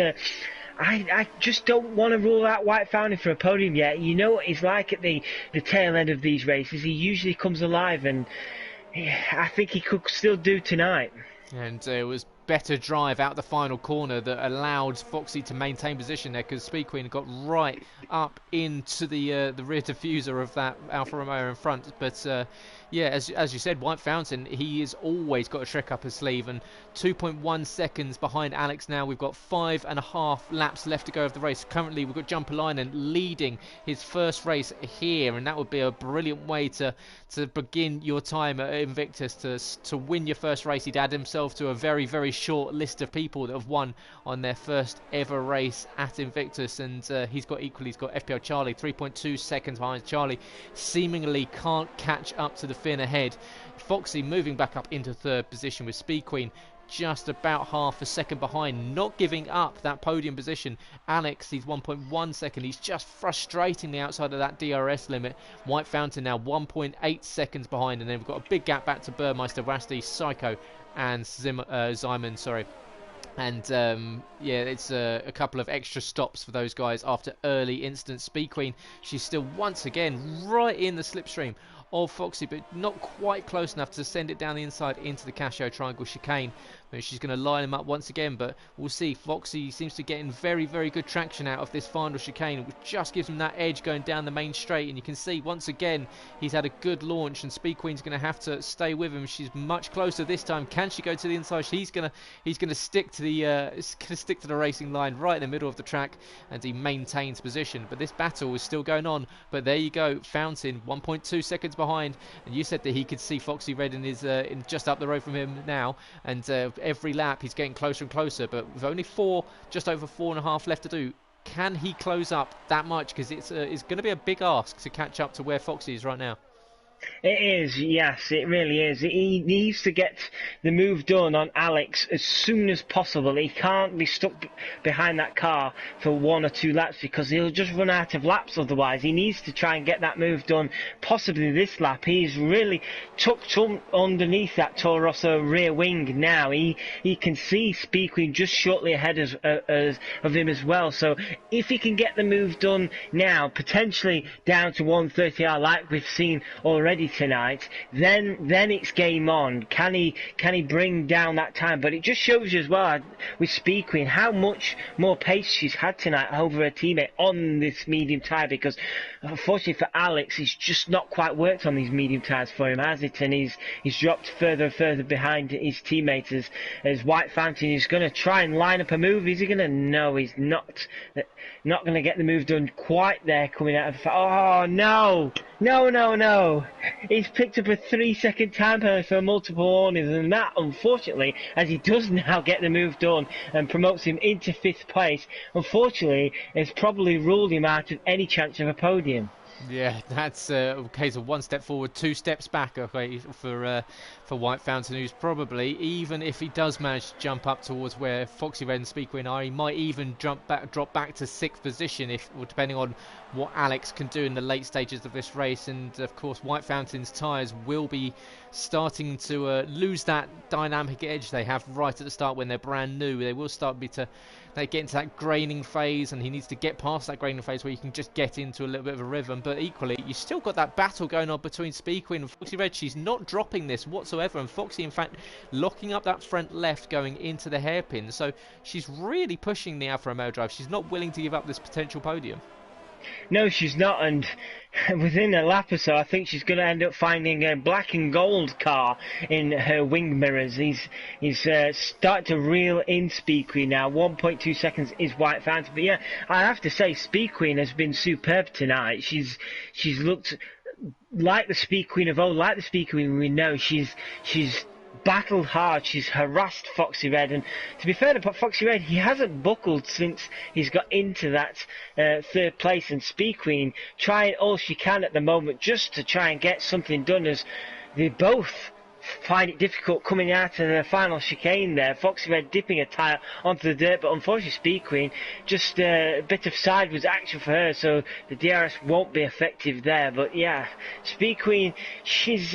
I just don't want to rule out White Fountain for a podium yet. You know what he's like at the tail end of these races. He usually comes alive, and I think he could still do tonight. And it was better drive out the final corner that allowed Foxy to maintain position there, because Speed Queen got right up into the rear diffuser of that Alfa Romeo in front. But yeah, as you said, White Fountain, he has always got a trick up his sleeve, and 2.1 seconds behind Alex now. We've got 5.5 laps left to go of the race. Currently, we've got Jumperlinen leading his first race here, and that would be a brilliant way to begin your time at Invictus, to win your first race. He'd add himself to a very, very short list of people that have won on their first ever race at Invictus, and he's got FPL Charlie 3.2 seconds behind. Charlie seemingly can't catch up to the fin ahead. Foxy moving back up into 3rd position, with Speed Queen just about half a second behind, not giving up that podium position. Alex, he's 1.1 second. He's just frustrating the outside of that DRS limit. White Fountain now 1.8 seconds behind, and then we've got a big gap back to Burmeister, Wasti, Psycho, and Simon, sorry. And yeah, it's a couple of extra stops for those guys after early incidents. Speed Queen, she's still once again right in the slipstream of Foxy, but not quite close enough to send it down the inside into the Casio Triangle chicane. She's going to line him up once again, but we'll see. Foxy seems to get in very, very good traction out of this final chicane, which just gives him that edge going down the main straight. And you can see once again he's had a good launch, and Speed Queen's going to have to stay with him. She's much closer this time. Can she go to the inside? He's going to stick to the racing line right in the middle of the track, and he maintains position. But this battle is still going on. But there you go, Fountain 1.2 seconds behind, and you said that he could see Foxy Red in his just up the road from him now, and every lap he's getting closer and closer. But with only just over 4.5 left to do, can he close up that much? Because it's going to be a big ask to catch up to where Foxy is right now. It is, yes, it really is. He needs to get the move done on Alex as soon as possible. He can't be stuck behind that car for 1 or 2 laps, because he'll just run out of laps otherwise. He needs to try and get that move done, possibly this lap. He's really tucked underneath that Toro Rosso rear wing now. He can see Speed Queen just shortly ahead of him as well. So if he can get the move done now, potentially down to 130R like we've seen already tonight, then it's game on. Can he bring down that time? But it just shows you as well with Speed Queen how much more pace she's had tonight over her teammate on this medium tyre, because unfortunately for Alex, it's just not quite worked on these medium tyres for him, has it? And he's dropped further and further behind his teammates as White Fountain is going to try and line up a move. Is he going to? No, he's not going to get the move done quite there coming out of the... Oh, no! No. He's picked up a 3-second time penalty for multiple warnings, and that, unfortunately, as he does now get the move done and promotes him into 5th place, unfortunately, has probably ruled him out of any chance of a podium. Yeah, that's a case of 1 step forward, 2 steps back, okay, for White Fountain, who's probably, even if he does manage to jump up towards where Foxy Red and Speed Queen are, he might even drop back to 6th position, depending on what Alex can do in the late stages of this race. And of course, White Fountain's tyres will be starting to lose that dynamic edge they have right at the start when they're brand new. They will start they get into that graining phase, and he needs to get past that graining phase where you can just get into a little bit of a rhythm. But equally, you still got that battle going on between Speed Queen and Foxy Red. She's not dropping this whatsoever, and Foxy, in fact, locking up that front left going into the hairpin. So she's really pushing the Alfa Romeo drive. She's not willing to give up this potential podium. No, she's not, and within a lap or so, I think she's going to end up finding a black and gold car in her wing mirrors. He's starting to reel in Speed Queen now. 1.2 seconds is White Fountain, but yeah, I have to say, Speed Queen has been superb tonight. She's looked like the Speed Queen of old, like the Speed Queen we know. She's battled hard, she's harassed Foxy Red, and to be fair to Foxy Red, he hasn't buckled since he's got into that 3rd place, and Speed Queen trying all she can at the moment just to try and get something done, as they both find it difficult coming out of the final chicane there. Foxy Red dipping a tyre onto the dirt, but unfortunately Speed Queen, just a bit of sideways action for her, so the DRS won't be effective there. But yeah, Speed Queen, she's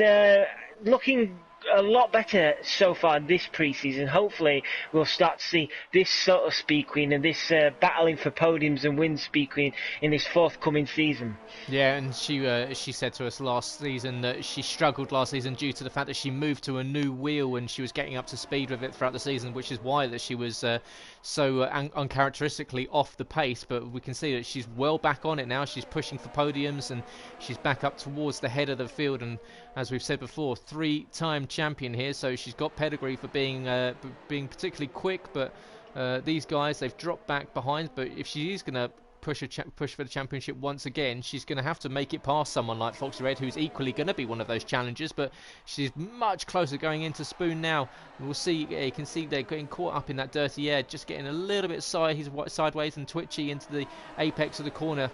looking a lot better so far this pre-season. Hopefully we'll start to see this sort of Speed Queen and this battling for podiums and wins Speed Queen in this forthcoming season. Yeah, and she said to us last season that she struggled last season due to the fact that she moved to a new wheel and she was getting up to speed with it throughout the season, which is why that she was so uncharacteristically off the pace. But we can see that she's well back on it now. She's pushing for podiums, and she's back up towards the head of the field. And as we've said before, 3-time champion here, so she's got pedigree for being particularly quick. But these guys, they've dropped back behind. But if she is going to push for the championship once again, she's going to have to make it past someone like Foxy Red, who's equally going to be one of those challengers. But she's much closer going into Spoon now. We'll see. You can see they're getting caught up in that dirty air, just getting a little bit sideways and twitchy into the apex of the corner.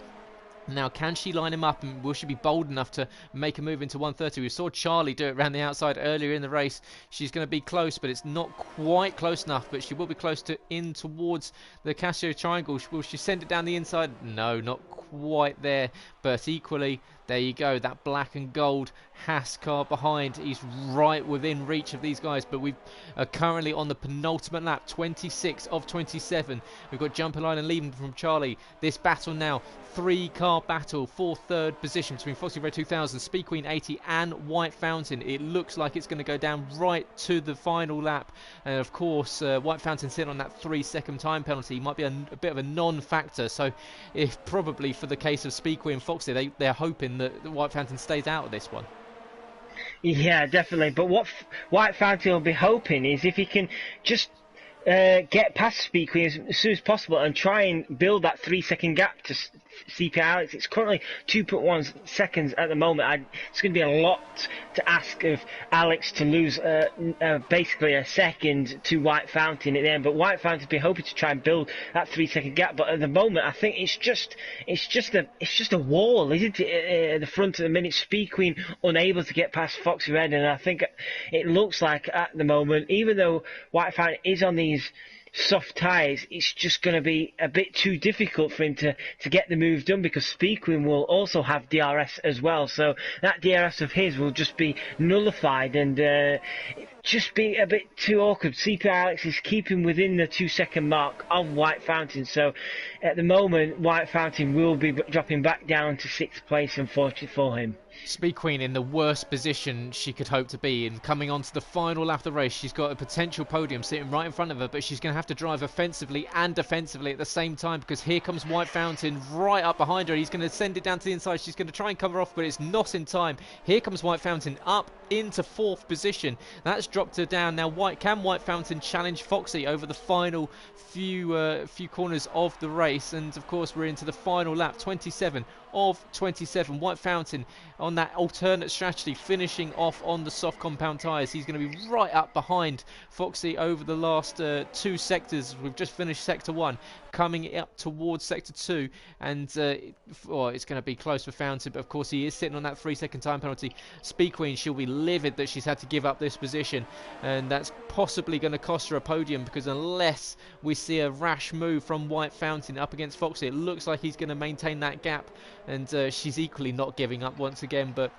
Now, can she line him up, and will she be bold enough to make a move into 130? We saw Charlie do it around the outside earlier in the race. She's going to be close, but it's not quite close enough, but she will be close to in towards the Casio triangle. Will she send it down the inside? No, not quite there. But equally, there you go, that black and gold Haas car behind. He's right within reach of these guys, but we are currently on the penultimate lap, 26 of 27. We've got Jumper Line and leading from Charlie. This battle now, 3-car battle for third position between Foxy Red 2000, Speed Queen 80 and White Fountain. It looks like it's going to go down right to the final lap. And of course, White Fountain sitting on that 3-second time penalty might be a bit of a non-factor. So if probably for the case of Speed Queen and Foxy, they're hoping that the White Fountain stays out of this one. Yeah, definitely. But what White Fountain will be hoping is if he can just get past Speed Queen as soon as possible and try and build that 3-second gap to CP Alex. It's currently 2.1 seconds at the moment. It's going to be a lot to ask of Alex to lose basically a second to White Fountain at the end. But White Fountain will be hoping to try and build that 3-second gap. But at the moment, I think it's just a wall, isn't it? At the front at the minute, Speed Queen unable to get past Foxy Red, and I think it looks like at the moment, even though White Fountain is on these soft tyres, it's just going to be a bit too difficult for him to get the move done, because Speed Queen will also have DRS as well, so that DRS of his will just be nullified and just be a bit too awkward. CP Alex is keeping within the 2-second mark of White Fountain, so at the moment White Fountain will be dropping back down to 6th place, unfortunately for him. Speed Queen in the worst position she could hope to be in, coming on to the final lap of the race. She's got a potential podium sitting right in front of her, but she's going to have to drive offensively and defensively at the same time, because here comes White Fountain right up behind her. He's going to send it down to the inside. She's going to try and cover off, but it's not in time. Here comes White Fountain up into 4th position. That's dropped her down. Now White Fountain challenge Foxy over the final few corners of the race? And of course we're into the final lap, 27 of 27. White Fountain on that alternate strategy, finishing off on the soft compound tyres. He's going to be right up behind Foxy over the last 2 sectors. We've just finished sector 1, coming up towards sector 2, and it's going to be close for Fountain, but of course he is sitting on that 3-second time penalty. Speed Queen, she'll be livid that she's had to give up this position, and that's possibly going to cost her a podium, because unless we see a rash move from White Fountain up against Foxy, it looks like he's going to maintain that gap, and she's equally not giving up once again. But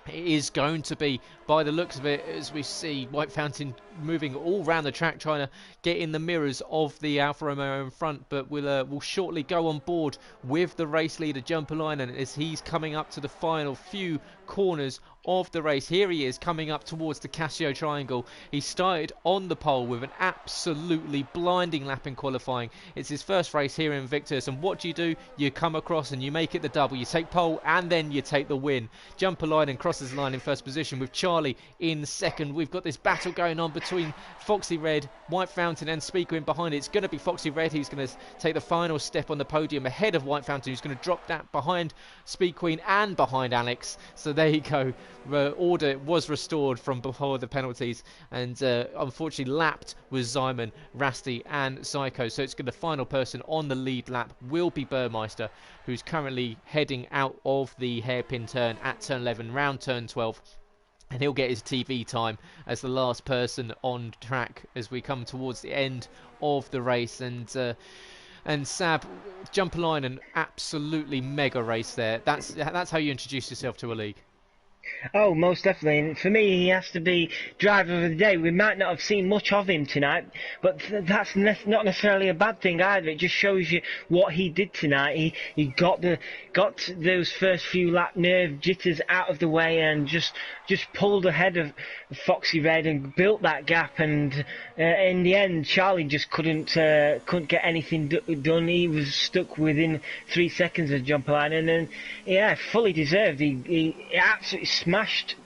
it is going to be, by the looks of it, as we see White Fountain moving all around the track, trying to get in the mirrors of the Alfa Romeo in front, but we'll shortly go on board with the race leader Jumper Line, and as he's coming up to the final few corners of the race. Here he is coming up towards the Casio Triangle. He started on the pole with an absolutely blinding lap in qualifying. It's his first race here in Invictus, and what do? You come across and you make it the double. You take pole and then you take the win. Jumper Line and crosses the line in first position with Charlie in second. We've got this battle going on between Foxy Red, White Fountain and Speed Queen behind it. It's going to be Foxy Red who's going to take the final step on the podium ahead of White Fountain, who's going to drop that behind Speed Queen and behind Alex. So there you go. Order was restored from before the penalties, and unfortunately lapped was Simon, Rasty and Psycho. So it's the final person on the lead lap will be Burmeister, who's currently heading out of the hairpin turn at turn 11, round turn 12. And he'll get his TV time as the last person on track as we come towards the end of the race. And Sab, Jumper Line, an absolutely mega race there. That's how you introduce yourself to a league. Oh, most definitely. And for me, he has to be driver of the day. We might not have seen much of him tonight, but that's not necessarily a bad thing either. It just shows you what he did tonight. He got those first few lap nerve jitters out of the way and just pulled ahead of Foxy Red and built that gap. And in the end, Charlie just couldn't get anything done. He was stuck within 3 seconds of Jumper Line, and then fully deserved. He absolutely smashed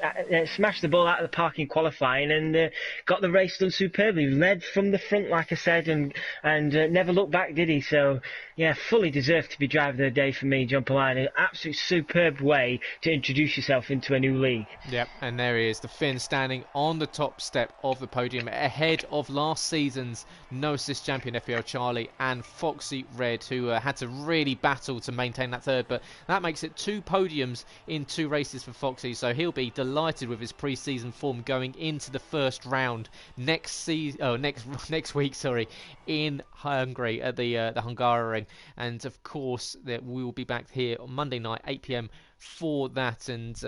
the ball out of the park in qualifying and got the race done superbly. Led from the front, like I said, and never looked back, did he? So fully deserved to be driver of the day for me, Jumper Line. An absolute superb way to introduce yourself into a new league. Yep, and there he is, the Finn, standing on the top step of the podium ahead of last season's no assist champion FPL Charlie and Foxy Red, who had to really battle to maintain that third, but that makes it 2 podiums in 2 races for Foxy. So he'll be delighted with his pre-season form going into the first round next week, in Hungary at the Hungaroring. And of course, that we will be back here on Monday night, 8 p.m. for that. And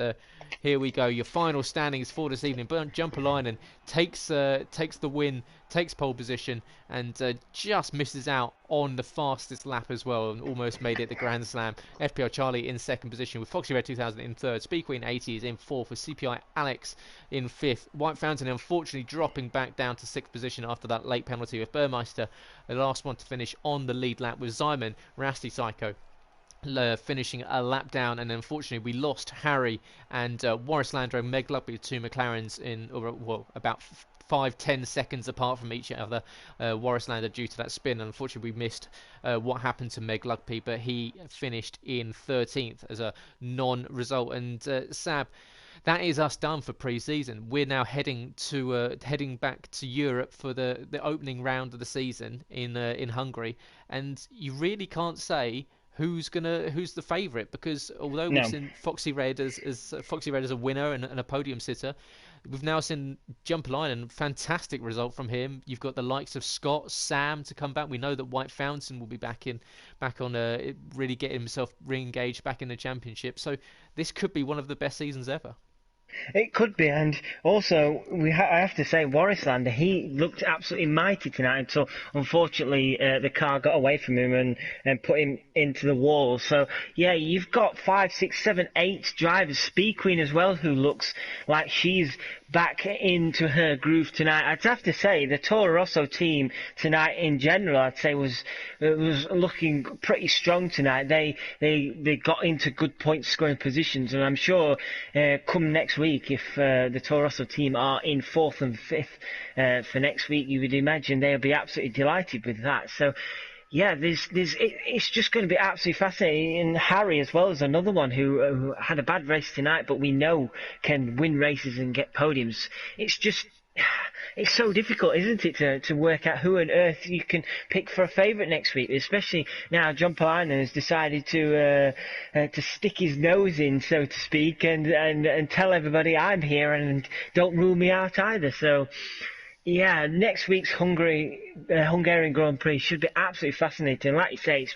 here we go. Your final standings for this evening. Jumpalainen takes the win, takes pole position, and just misses out on the fastest lap as well, and almost made it the Grand Slam. FPL Charlie in second position, with Foxy Red 2000 in third. Speed Queen 80 is in fourth, with CPI Alex in fifth. White Fountain unfortunately dropping back down to sixth position after that late penalty, with Burmeister the last one to finish on the lead lap, with Simon Rasty Psycho finishing a lap down. And unfortunately we lost Harry and Warris Landro, Meg Lugby, two McLarens in about 5-10 seconds apart from each other. Warris Lander due to that spin. Unfortunately we missed what happened to Meg Lugby, but he finished in 13th as a non-result. And Sab, that is us done for pre-season. We're now heading back to Europe for the opening round of the season in Hungary, and you really can't say who's the favourite, because although we've seen Foxy Red as a winner and a podium sitter, we've now seen Jumpalainen, fantastic result from him. You've got the likes of Scott, Sam to come back. We know that White Fountain will be back on really getting himself re-engaged back in the championship. So this could be one of the best seasons ever. It could be, and also I have to say, Warris Lander, he looked absolutely mighty tonight until unfortunately the car got away from him and put him into the wall. So yeah, you've got 5, 6, 7, 8 drivers. Speed Queen as well, who looks like she's back into her groove tonight. I'd have to say the Toro Rosso team tonight in general, I'd say was looking pretty strong tonight. They got into good point scoring positions, and I'm sure come next week, if the Toro Rosso team are in 4th and 5th for next week, you would imagine they'll be absolutely delighted with that. So yeah, it's just going to be absolutely fascinating. And Harry as well is another one who had a bad race tonight, but we know can win races and get podiums. It's so difficult, isn't it, to work out who on earth you can pick for a favourite next week, especially now Jumpalainen has decided to stick his nose in, so to speak, and tell everybody I'm here and don't rule me out either. So yeah, next week's Hungarian Grand Prix should be absolutely fascinating. Like you say,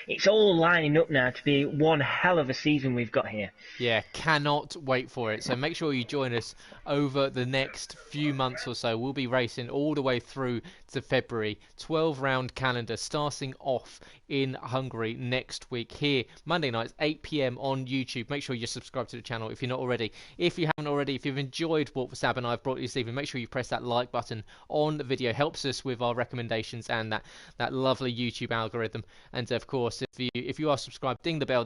it's all lining up now to be one hell of a season we've got here. Yeah, cannot wait for it. So make sure you join us over the next few months or so. We'll be racing all the way through to February. 12-round calendar starting off in Hungary next week here, Monday nights, 8 p.m. on YouTube. Make sure you subscribe to the channel if you're not already. If you haven't already, if you've enjoyed what Sab and I have brought you this evening, make sure you press that like button on the video. Helps us with our recommendations and that lovely YouTube algorithm. And of course, if you are subscribed, ding the bell.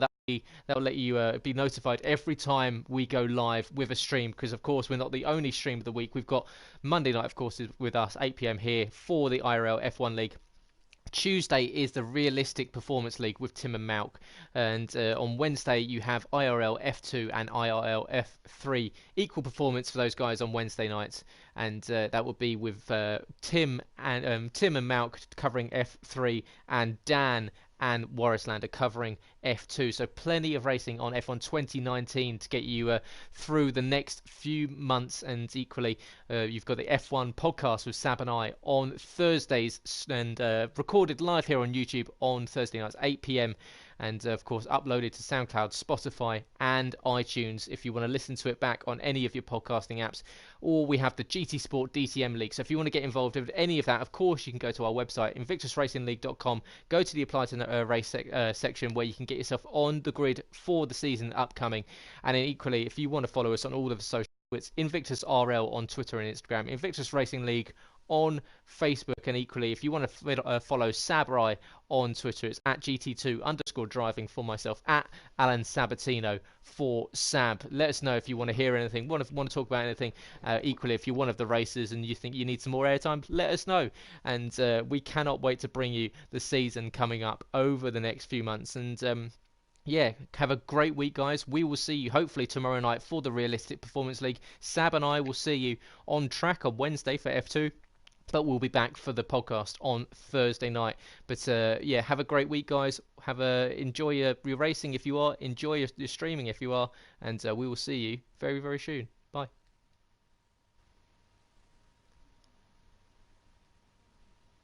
That'll let you be notified every time we go live with a stream, because of course we're not the only stream of the week. We've got Monday night, of course, is with us 8 p.m. here for the IRL F1 League. Tuesday is the Realistic Performance League with Tim and Malc, and on Wednesday you have IRL F2 and IRL F3. Equal performance for those guys on Wednesday nights, and that would be with Tim and Malc covering F3, and Dan and Warris Lander covering F2. So plenty of racing on F1 2019 to get you through the next few months. And equally, you've got the F1 podcast with Sab and I on Thursdays, and recorded live here on YouTube on Thursday nights, 8 p.m. And of course uploaded to SoundCloud, Spotify and iTunes if you want to listen to it back on any of your podcasting apps. Or we have the GT Sport DTM League. So if you want to get involved with any of that, of course you can go to our website, invictusracingleague.com, go to the apply to race section where you can get yourself on the grid for the season upcoming. And then equally, if you want to follow us on all of the social, it's Invictus RL on Twitter and Instagram, Invictus Racing League on Facebook, and equally if you want to follow Sabrai on Twitter, it's at GT2_driving for myself, at Alan Sabatino for Sab. Let us know if you want to hear anything, want to talk about anything. Equally, if you're one of the racers and you think you need some more airtime, let us know. And we cannot wait to bring you the season coming up over the next few months. And yeah, have a great week, guys. We will see you hopefully tomorrow night for the Realistic Performance League. Sab and I will see you on track on Wednesday for F2. But we'll be back for the podcast on Thursday night. But yeah, have a great week, guys. Enjoy your racing if you are. Enjoy your streaming if you are. And we will see you very, very soon.